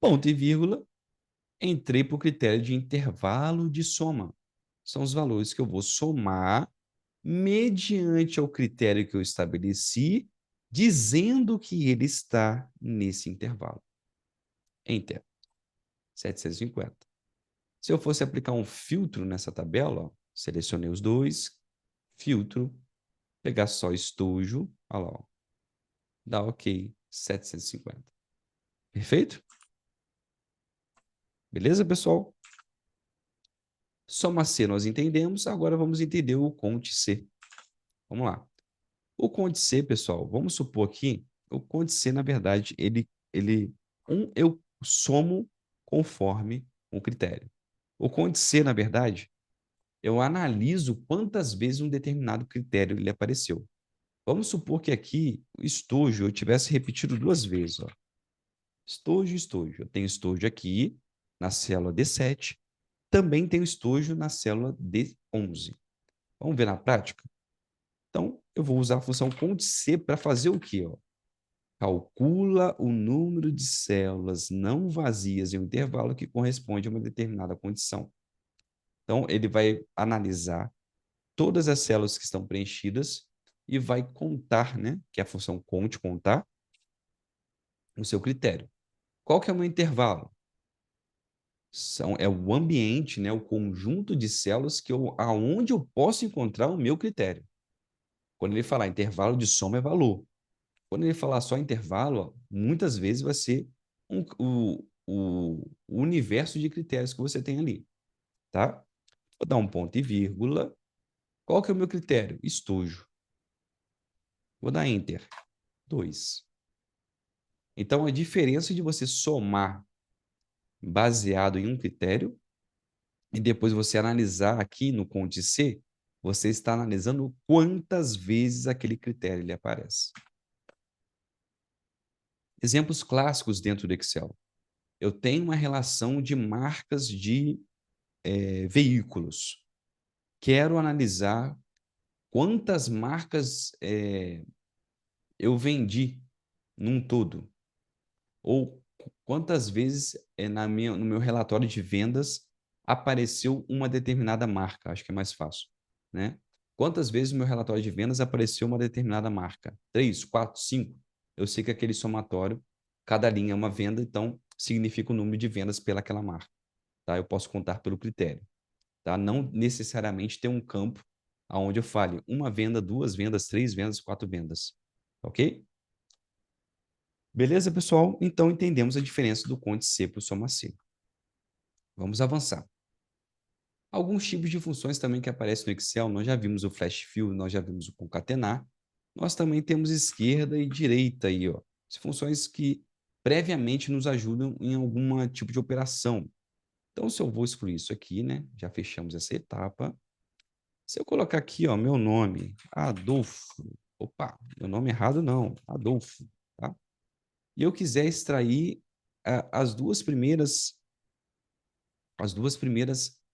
Ponto e vírgula. Entrei para o critério de intervalo de soma. São os valores que eu vou somar mediante o critério que eu estabeleci, dizendo que ele está nesse intervalo. Enter. 750. Se eu fosse aplicar um filtro nessa tabela, ó, selecionei os dois, filtro, pegar só estojo, olha lá, ó, dá OK, 750. Perfeito? Beleza, pessoal? Soma C nós entendemos, agora vamos entender o Cont C. Vamos lá. O Cont C, pessoal, vamos supor aqui, o Cont C, na verdade, eu somo conforme um critério. O Cont C, na verdade, eu analiso quantas vezes um determinado critério ele apareceu. Vamos supor que aqui o estojo eu tivesse repetido 2 vezes. Ó. Estojo, estojo. Eu tenho estojo aqui na célula D7, também tenho estojo na célula D11. Vamos ver na prática? Então, eu vou usar a função CONT-C para fazer o quê? Ó? Calcula o número de células não vazias em um intervalo que corresponde a uma determinada condição. Então, ele vai analisar todas as células que estão preenchidas e vai contar, né, que é a função CONT, contar, o seu critério. Qual que é o meu intervalo? É o ambiente, né, o conjunto de células aonde eu posso encontrar o meu critério. Quando ele falar intervalo de soma é valor. Quando ele falar só intervalo, ó, muitas vezes vai ser o universo de critérios que você tem ali, tá? Vou dar um ponto e vírgula. Qual que é o meu critério? Estojo. Vou dar Enter. 2. Então, a diferença de você somar baseado em um critério e depois você analisar aqui no Conte C, você está analisando quantas vezes aquele critério ele aparece. Exemplos clássicos dentro do Excel. Eu tenho uma relação de marcas de veículos. Quero analisar quantas marcas eu vendi num todo. Ou quantas vezes no meu relatório de vendas apareceu uma determinada marca. Acho que é mais fácil, né? Quantas vezes no meu relatório de vendas apareceu uma determinada marca? 3, 4, 5. Eu sei que aquele somatório, cada linha é uma venda, então significa o número de vendas pelaquela marca. Tá? Eu posso contar pelo critério. Tá? Não necessariamente ter um campo onde eu fale uma venda, duas vendas, três vendas, quatro vendas. Ok? Beleza, pessoal? Então entendemos a diferença do Conte C para o Soma C. Vamos avançar. Alguns tipos de funções também que aparecem no Excel, nós já vimos o Flash Fill, nós já vimos o concatenar. Nós também temos esquerda e direita aí, ó. São funções que previamente nos ajudam em algum tipo de operação. Então, se eu vou excluir isso aqui, né? Já fechamos essa etapa. Se eu colocar aqui, ó, meu nome, Adolfo. Opa, meu nome errado não, Adolfo, tá? E eu quiser extrair as duas primeiras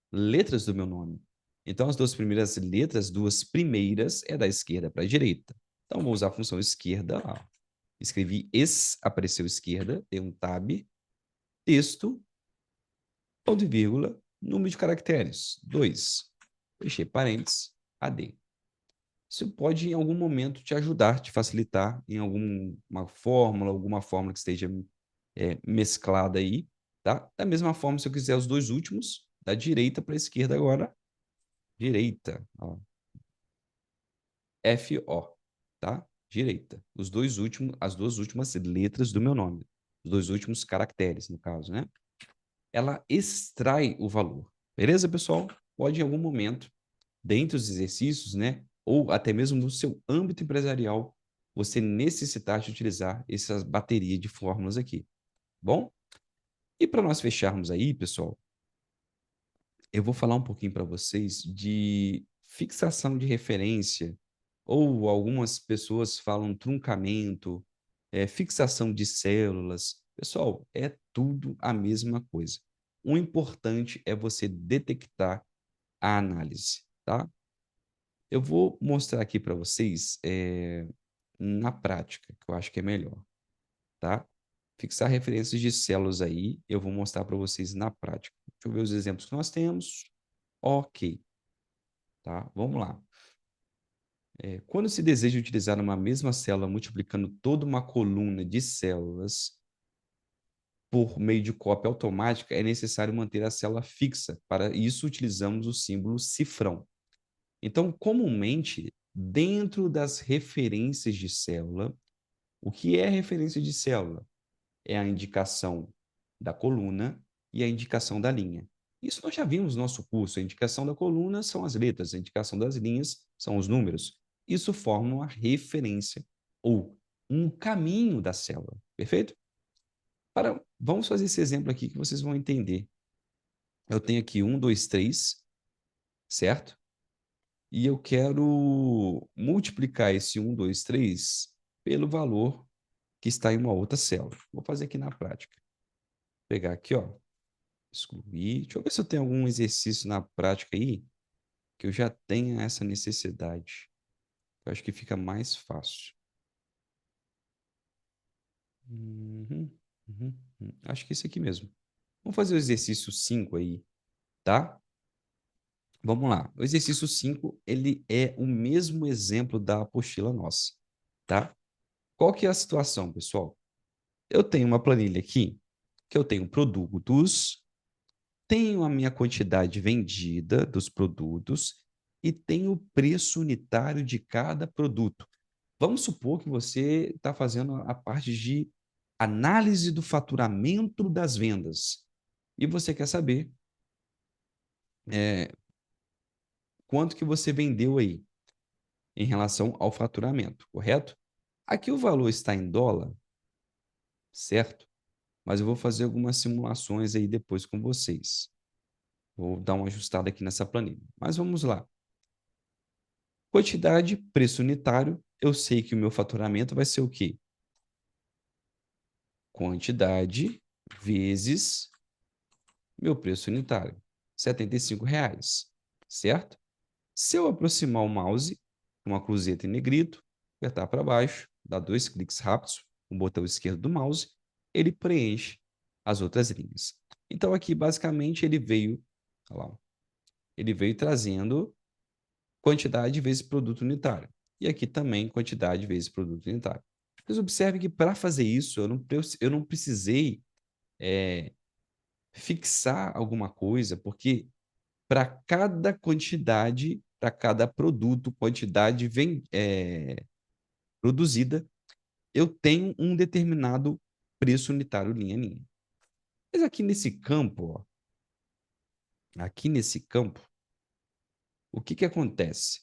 letras do meu nome. Então, as duas primeiras letras, duas primeiras, é da esquerda para a direita. Então, vou usar a função esquerda. Ó. Escrevi apareceu esquerda, tem um tab, texto, ponto e vírgula, número de caracteres, 2. Fechei parênteses, AD. Isso pode, em algum momento, te ajudar, te facilitar em alguma fórmula que esteja mesclada aí, tá? Da mesma forma, se eu quiser os dois últimos, da direita para a esquerda agora, direita, ó, FO, tá? Direita. As duas últimas letras do meu nome, os dois últimos caracteres, no caso, né? Ela extrai o valor. Beleza, pessoal? Pode, em algum momento, dentro dos exercícios, né? Ou até mesmo no seu âmbito empresarial, você necessitar de utilizar essa bateria de fórmulas aqui. Bom? E para nós fecharmos aí, pessoal, eu vou falar um pouquinho para vocês de fixação de referência, ou algumas pessoas falam truncamento, fixação de células. Pessoal, é tudo a mesma coisa. O importante é você detectar a análise, tá? Eu vou mostrar aqui para vocês na prática, que eu acho que é melhor, tá? Fixar referências de células aí, eu vou mostrar para vocês na prática. Deixa eu ver os exemplos que nós temos. Ok, tá? Vamos lá. Quando se deseja utilizar uma mesma célula multiplicando toda uma coluna de células por meio de cópia automática, é necessário manter a célula fixa. Para isso, utilizamos o símbolo cifrão. Então, comumente, dentro das referências de célula, o que é referência de célula? É a indicação da coluna e a indicação da linha. Isso nós já vimos no nosso curso. A indicação da coluna são as letras, a indicação das linhas são os números. Isso forma uma referência ou um caminho da célula. Perfeito? Vamos fazer esse exemplo aqui que vocês vão entender. Eu tenho aqui 1, 2, 3, certo? E eu quero multiplicar esse 1, 2, 3 pelo valor que está em uma outra célula. Vou fazer aqui na prática. Vou pegar aqui, ó, excluir. Deixa eu ver se eu tenho algum exercício na prática aí que eu já tenha essa necessidade. Eu acho que fica mais fácil. Acho que esse aqui mesmo. Vamos fazer o exercício 5 aí, tá? Vamos lá. O exercício 5, ele é o mesmo exemplo da apostila nossa, tá? Qual que é a situação, pessoal? Eu tenho uma planilha aqui que eu tenho produtos, tenho a minha quantidade vendida dos produtos e tenho o preço unitário de cada produto. Vamos supor que você está fazendo a parte de análise do faturamento das vendas e você quer saber quanto que você vendeu aí em relação ao faturamento, correto? Aqui o valor está em dólar, certo? Mas eu vou fazer algumas simulações aí depois com vocês. Vou dar uma ajustada aqui nessa planilha. Mas vamos lá. Quantidade, preço unitário. Eu sei que o meu faturamento vai ser o quê? Quantidade vezes meu preço unitário, R$ 75, certo? Se eu aproximar o mouse, uma cruzeta em negrito, apertar para baixo, dar 2 cliques rápidos, com o botão esquerdo do mouse, ele preenche as outras linhas. Então, aqui, basicamente, olha lá, ele veio trazendo quantidade vezes produto unitário. E aqui também quantidade vezes produto unitário. Mas observe que para fazer isso, eu não precisei fixar alguma coisa, porque para cada quantidade, para cada produto, quantidade produzida, eu tenho um determinado preço unitário linha a linha. Mas aqui nesse campo, o que que acontece?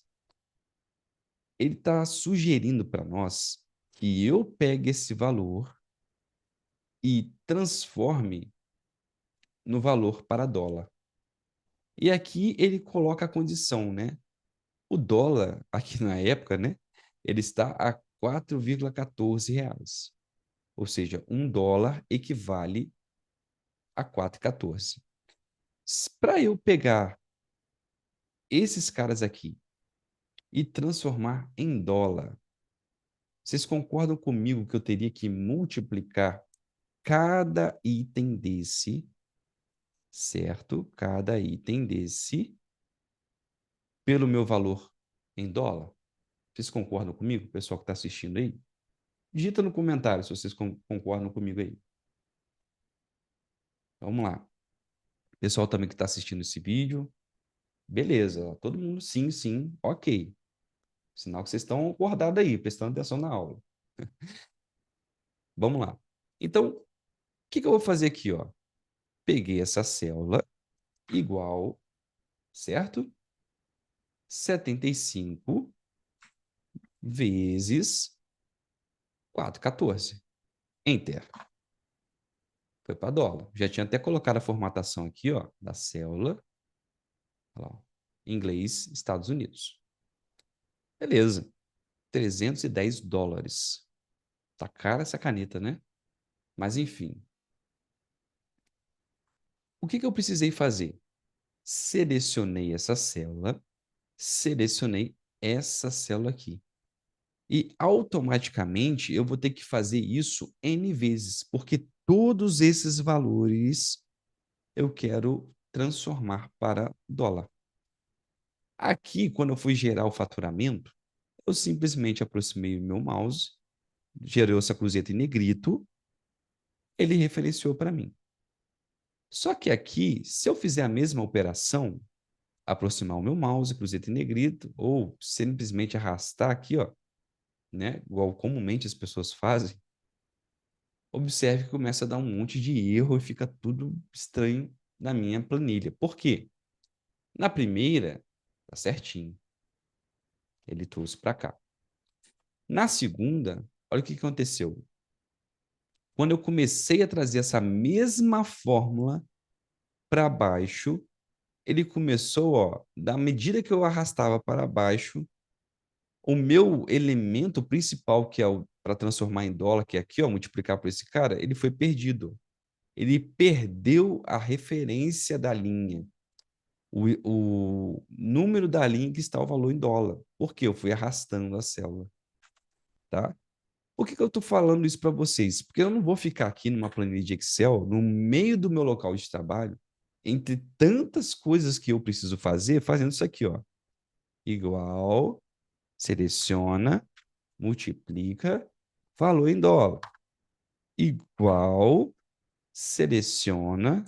Ele está sugerindo para nós que eu pegue esse valor e transforme no valor para dólar. E aqui ele coloca a condição, né? O dólar, aqui na época, né? Ele está a R$ 4,14. Ou seja, $1 equivale a 4,14. Para eu pegar esses caras aqui e transformar em dólar, vocês concordam comigo que eu teria que multiplicar cada item desse, certo? Cada item desse pelo meu valor em dólar? Vocês concordam comigo, pessoal que está assistindo aí? Digita no comentário se vocês concordam comigo aí. Vamos lá. Pessoal também que está assistindo esse vídeo, beleza. Ó, todo mundo sim, sim, ok. Sinal que vocês estão acordados aí, prestando atenção na aula. Vamos lá. Então, o que que eu vou fazer aqui, ó? Peguei essa célula igual, certo? 75 vezes 4,14. Enter. Foi para dólar. Já tinha até colocado a formatação aqui, ó, da célula. Olha lá, ó. Inglês, Estados Unidos. Beleza. $310. Tá cara essa caneta, né? Mas enfim. O que que eu precisei fazer? Selecionei essa célula, selecionei essa célula aqui. E automaticamente eu vou ter que fazer isso N vezes, porque todos esses valores eu quero transformar para dólar. Aqui, quando eu fui gerar o faturamento, eu simplesmente aproximei o meu mouse, gerou essa cruzeta em negrito, ele referenciou para mim. Só que aqui, se eu fizer a mesma operação, aproximar o meu mouse, cruzeta em negrito, ou simplesmente arrastar aqui, ó, né, igual comumente as pessoas fazem, observe que começa a dar um monte de erro e fica tudo estranho na minha planilha. Por quê? Na primeira, tá certinho. Ele trouxe para cá. Na segunda, olha o que aconteceu. Quando eu comecei a trazer essa mesma fórmula para baixo, ele começou, ó, da medida que eu arrastava para baixo, o meu elemento principal, que é para transformar em dólar, que é aqui, ó, multiplicar por esse cara, ele foi perdido. Ele perdeu a referência da linha, o número da linha que está o valor em dólar. Por quê? Eu fui arrastando a célula, tá? Por que que eu estou falando isso para vocês? Porque eu não vou ficar aqui numa planilha de Excel, no meio do meu local de trabalho, entre tantas coisas que eu preciso fazer, fazendo isso aqui, ó. Igual, seleciona, multiplica, valor em dólar. Igual, seleciona,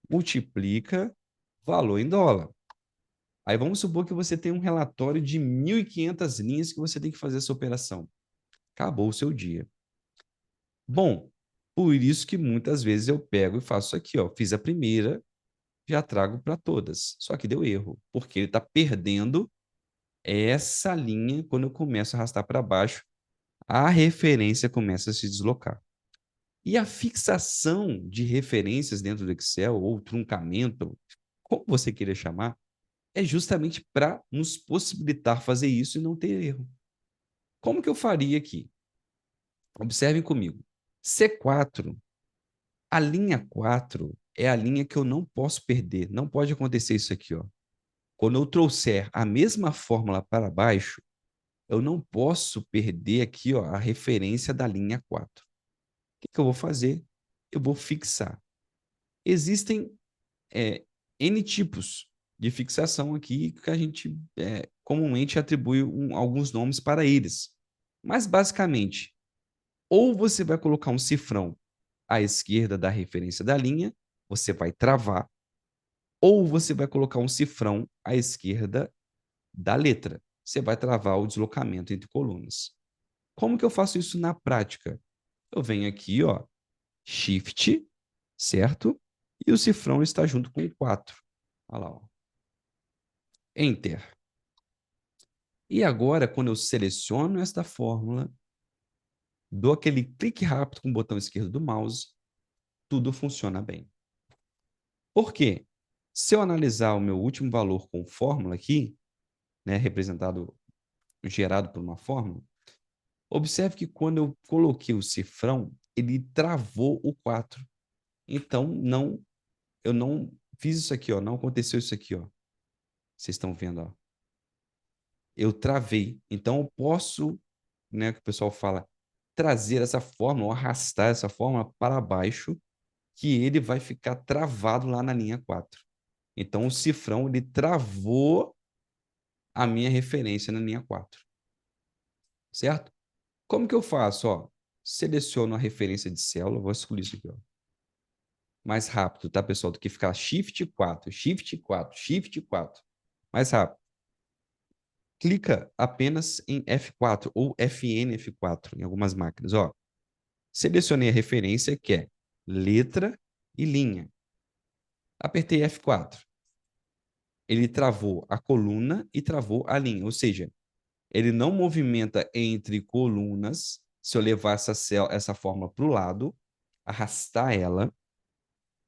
multiplica valor em dólar. Aí vamos supor que você tem um relatório de 1.500 linhas que você tem que fazer essa operação. Acabou o seu dia. Bom, por isso que muitas vezes eu pego e faço isso aqui, ó. Fiz a primeira, já trago para todas. Só que deu erro, porque ele está perdendo essa linha quando eu começo a arrastar para baixo, a referência começa a se deslocar. E a fixação de referências dentro do Excel, ou truncamento, como você queira chamar, é justamente para nos possibilitar fazer isso e não ter erro. Como que eu faria aqui? Observem comigo. C4, a linha 4 é a linha que eu não posso perder. Não pode acontecer isso aqui, ó. Quando eu trouxer a mesma fórmula para baixo, eu não posso perder aqui, ó, a referência da linha 4. O que eu vou fazer? Eu vou fixar. Existem N tipos de fixação aqui que a gente comumente atribui alguns nomes para eles. Mas, basicamente, ou você vai colocar um cifrão à esquerda da referência da linha, você vai travar, ou você vai colocar um cifrão à esquerda da letra. Você vai travar o deslocamento entre colunas. Como que eu faço isso na prática? Eu venho aqui, ó, Shift, certo? E o cifrão está junto com o 4. Olha lá, ó. Enter. E agora, quando eu seleciono esta fórmula, dou aquele clique rápido com o botão esquerdo do mouse, tudo funciona bem. Por quê? Se eu analisar o meu último valor com fórmula aqui, né, representado, gerado por uma fórmula, observe que quando eu coloquei o cifrão, ele travou o 4. Então, eu não fiz isso aqui, ó, não aconteceu isso aqui, ó. Vocês estão vendo, ó. Eu travei. Então, eu posso, né, que o pessoal fala, trazer essa fórmula, ou arrastar essa fórmula para baixo, que ele vai ficar travado lá na linha 4. Então, o cifrão, ele travou a minha referência na linha 4. Certo? Como que eu faço? Ó, seleciono a referência de célula, vou excluir isso aqui, ó. Mais rápido, tá, pessoal? Do que ficar Shift 4, Shift 4, Shift 4. Mais rápido. Clica apenas em F4 ou FN F4 em algumas máquinas. Ó, selecionei a referência que é letra e linha. Apertei F4. Ele travou a coluna e travou a linha, ou seja, ele não movimenta entre colunas. Se eu levar essa forma para o lado, arrastar ela,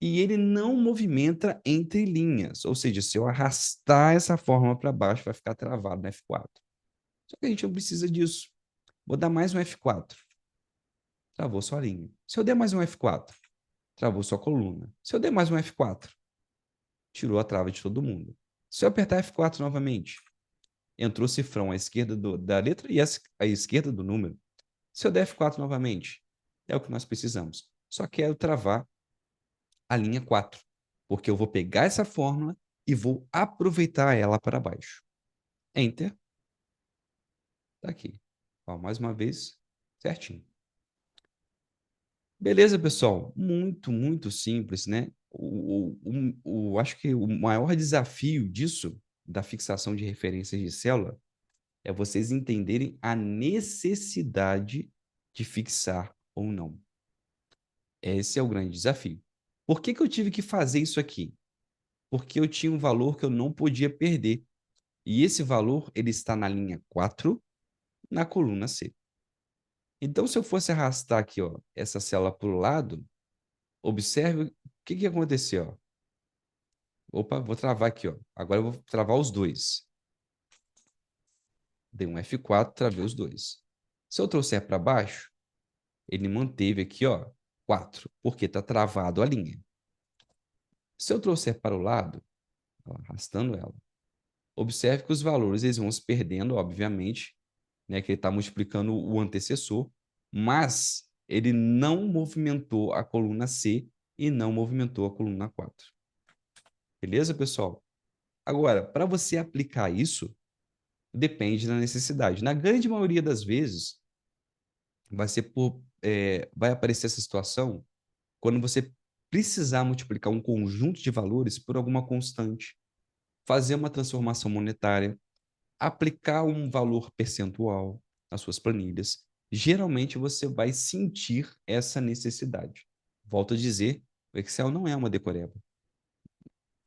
e ele não movimenta entre linhas, ou seja, se eu arrastar essa forma para baixo, vai ficar travado no F4. Só que a gente não precisa disso. Vou dar mais um F4. Travou sua linha. Se eu der mais um F4, travou sua coluna. Se eu der mais um F4, tirou a trava de todo mundo. Se eu apertar F4 novamente, entrou o cifrão à esquerda da letra e à esquerda do número. Se eu der F4 novamente, é o que nós precisamos. Só quero travar a linha 4, porque eu vou pegar essa fórmula e vou aproveitar ela para baixo. Enter. Tá aqui. Ó, mais uma vez, certinho. Beleza, pessoal? Muito, muito simples, né? Acho que o maior desafio disso, da fixação de referências de célula, é vocês entenderem a necessidade de fixar ou não. Esse é o grande desafio. Por que que eu tive que fazer isso aqui? Porque eu tinha um valor que eu não podia perder. E esse valor, ele está na linha 4, na coluna C. Então, se eu fosse arrastar aqui, ó, essa célula para o lado, observe o que que aconteceu. Ó. Opa, vou travar aqui. Ó. Agora eu vou travar os dois. Dei um F4, travei os dois. Se eu trouxer para baixo, ele manteve aqui, ó, 4, porque está travado a linha. Se eu trouxer para o lado, ó, arrastando ela, observe que os valores eles vão se perdendo, obviamente, né, que ele está multiplicando o antecessor, mas ele não movimentou a coluna C e não movimentou a coluna 4. Beleza, pessoal? Agora, para você aplicar isso, depende da necessidade. Na grande maioria das vezes, vai aparecer essa situação quando você precisar multiplicar um conjunto de valores por alguma constante, fazer uma transformação monetária, aplicar um valor percentual nas suas planilhas, geralmente você vai sentir essa necessidade. Volto a dizer, o Excel não é uma decoreba.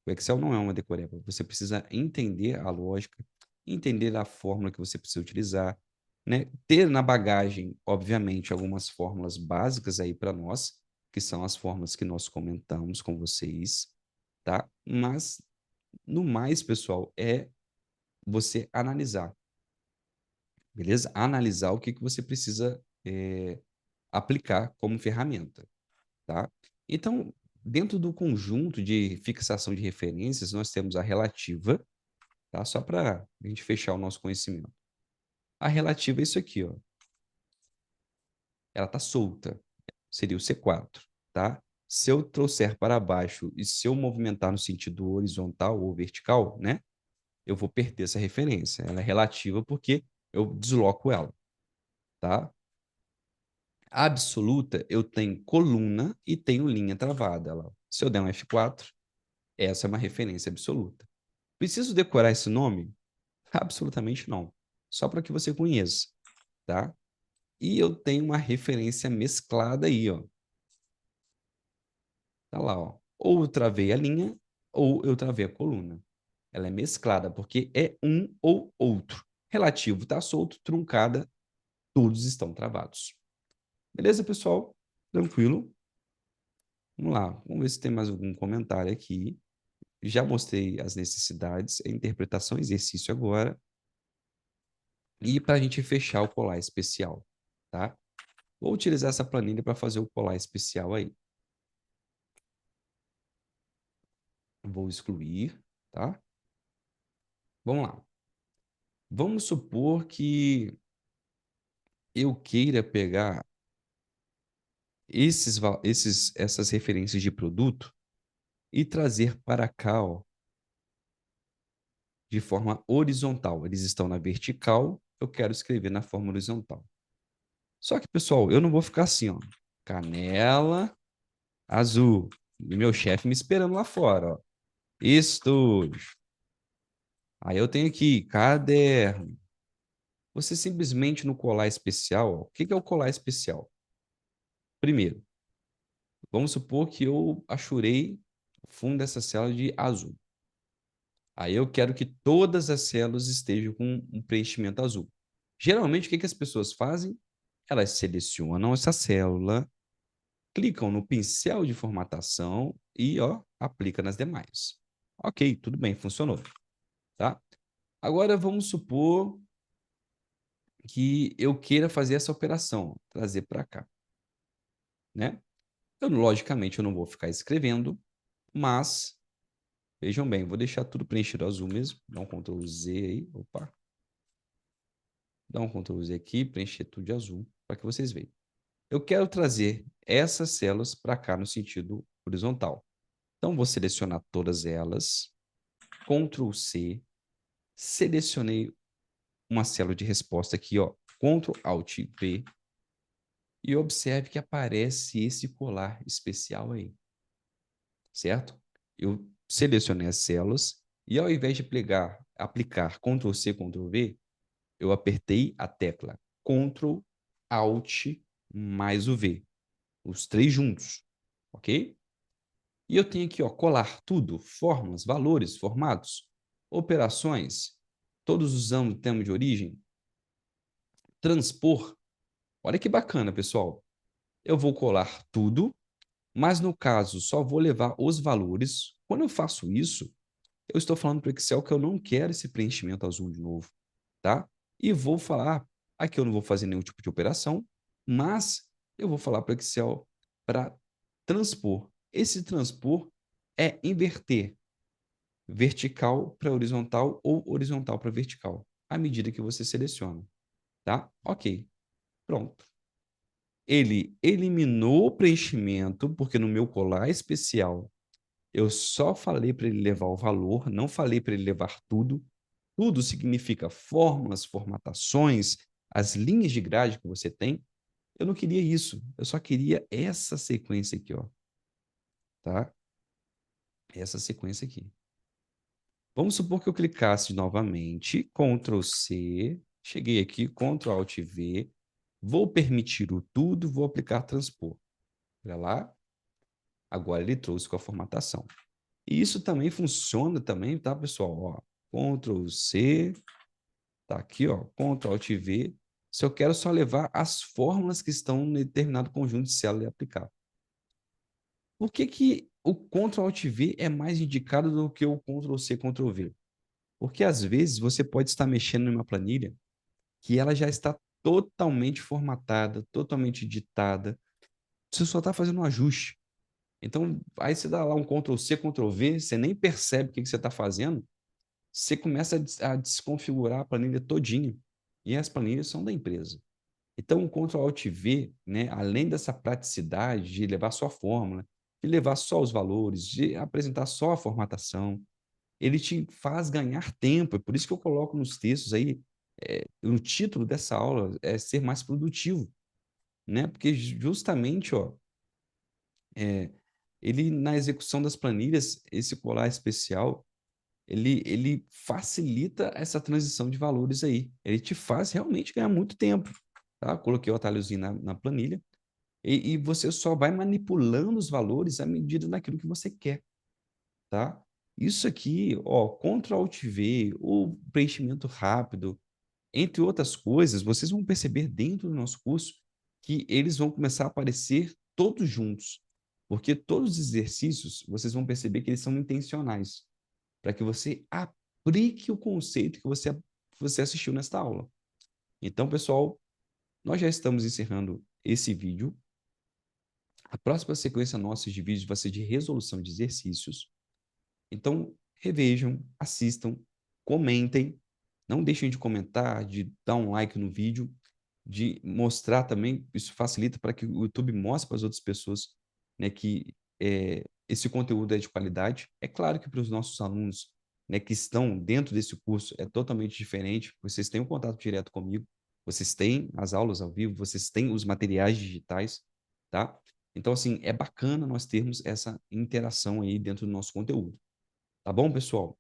O Excel não é uma decoreba. Você precisa entender a lógica, entender a fórmula que você precisa utilizar, né? Ter na bagagem, obviamente, algumas fórmulas básicas aí para nós, que são as fórmulas que nós comentamos com vocês, tá? Mas, no mais, pessoal, é você analisar, beleza? Analisar o que você precisa aplicar como ferramenta, tá? Então, dentro do conjunto de fixação de referências, nós temos a relativa, tá? Só para a gente fechar o nosso conhecimento. A relativa é isso aqui, ó. Ela está solta, seria o C4, tá? Se eu trouxer para baixo e se eu movimentar no sentido horizontal ou vertical, né? Eu vou perder essa referência. Ela é relativa porque eu desloco ela, tá? A absoluta, eu tenho coluna e tenho linha travada. Ela, se eu der um F4, essa é uma referência absoluta. Preciso decorar esse nome? Absolutamente não. Só para que você conheça, tá? E eu tenho uma referência mesclada aí, ó. Tá lá, ó. Ou eu travei a linha, ou eu travei a coluna. Ela é mesclada, porque é um ou outro. Relativo está solto, truncada, todos estão travados. Beleza, pessoal? Tranquilo? Vamos lá, vamos ver se tem mais algum comentário aqui. Já mostrei as necessidades, a interpretação, exercício agora. E para a gente fechar o colar especial, tá? Vou utilizar essa planilha para fazer o colar especial aí. Vou excluir, tá? Vamos lá. Vamos supor que eu queira pegar essas referências de produto e trazer para cá, ó, de forma horizontal. Eles estão na vertical, eu quero escrever na forma horizontal. Só que, pessoal, eu não vou ficar assim, ó. Canela azul. E meu chefe me esperando lá fora, ó. Estúdio. Aí eu tenho aqui, caderno. Você simplesmente no colar especial, ó, o que é o colar especial? Primeiro, vamos supor que eu achurei o fundo dessa célula de azul. Aí eu quero que todas as células estejam com um preenchimento azul. Geralmente, o que as pessoas fazem? Elas selecionam essa célula, clicam no pincel de formatação e ó, aplica nas demais. Ok, tudo bem, funcionou. Tá? Agora vamos supor que eu queira fazer essa operação, trazer para cá. Né? Logicamente, eu não vou ficar escrevendo, mas vejam bem, vou deixar tudo preenchido azul mesmo. Dá um Ctrl Z aí. Opa. Dá um Ctrl Z aqui, preencher tudo de azul, para que vocês vejam. Eu quero trazer essas células para cá no sentido horizontal. Então, vou selecionar todas elas, Ctrl C, selecionei uma célula de resposta aqui, ó, Ctrl Alt V, e observe que aparece esse colar especial aí, certo? Eu selecionei as células e ao invés de aplicar Ctrl C, Ctrl V, eu apertei a tecla Ctrl Alt mais o V, os três juntos, ok? E eu tenho aqui, ó, colar tudo, fórmulas, valores, formatos, operações, todos usando o termo de origem, transpor. Olha que bacana, pessoal. Eu vou colar tudo, mas no caso só vou levar os valores. Quando eu faço isso, eu estou falando para o Excel que eu não quero esse preenchimento azul de novo, tá? E vou falar, aqui eu não vou fazer nenhum tipo de operação, mas eu vou falar para o Excel para transpor. Esse transpor é inverter vertical para horizontal ou horizontal para vertical, à medida que você seleciona, tá? Ok, pronto. Ele eliminou o preenchimento, porque no meu colar especial eu só falei para ele levar o valor, não falei para ele levar tudo. Tudo significa fórmulas, formatações, as linhas de grade que você tem. Eu não queria isso, eu só queria essa sequência aqui, ó. tá? Essa sequência aqui. Vamos supor que eu clicasse novamente, Ctrl C, cheguei aqui, Ctrl Alt V, vou permitir o tudo, vou aplicar transpor. Olha lá, agora ele trouxe com a formatação. E isso também funciona também, tá, pessoal? Ó, Ctrl C, tá aqui, ó, Ctrl Alt V. Se eu quero só levar as fórmulas que estão em determinado conjunto de células e aplicar. Por que que o Ctrl Alt V é mais indicado do que o Ctrl C, Ctrl V? Porque às vezes você pode estar mexendo em uma planilha que ela já está totalmente formatada, totalmente editada. Você só está fazendo um ajuste. Então, aí você dá lá um Ctrl C, Ctrl V, você nem percebe o que você está fazendo, você começa a desconfigurar a planilha todinha. E as planilhas são da empresa. Então, o Ctrl Alt V, né, além dessa praticidade de levar só a fórmula, de levar só os valores, de apresentar só a formatação, ele te faz ganhar tempo. É por isso que eu coloco nos textos aí, o título dessa aula é ser mais produtivo, né? Porque justamente, ó, ele na execução das planilhas, esse colar especial, ele facilita essa transição de valores aí. Ele te faz realmente ganhar muito tempo, tá? Coloquei o atalhozinho na planilha e você só vai manipulando os valores à medida daquilo que você quer, tá? Isso aqui, ó, Ctrl Alt V, o preenchimento rápido, entre outras coisas, vocês vão perceber dentro do nosso curso que eles vão começar a aparecer todos juntos, porque todos os exercícios, vocês vão perceber que eles são intencionais, para que você aplique o conceito que você assistiu nesta aula. Então, pessoal, nós já estamos encerrando esse vídeo. A próxima sequência nossa de vídeos vai ser de resolução de exercícios. Então, revejam, assistam, comentem. Não deixem de comentar, de dar um like no vídeo, de mostrar também. Isso facilita para que o YouTube mostre para as outras pessoas, né, que esse conteúdo é de qualidade. É claro que para os nossos alunos, né, que estão dentro desse curso é totalmente diferente. Vocês têm um contato direto comigo, vocês têm as aulas ao vivo, vocês têm os materiais digitais, tá? Então, assim, é bacana nós termos essa interação aí dentro do nosso conteúdo. Tá bom, pessoal?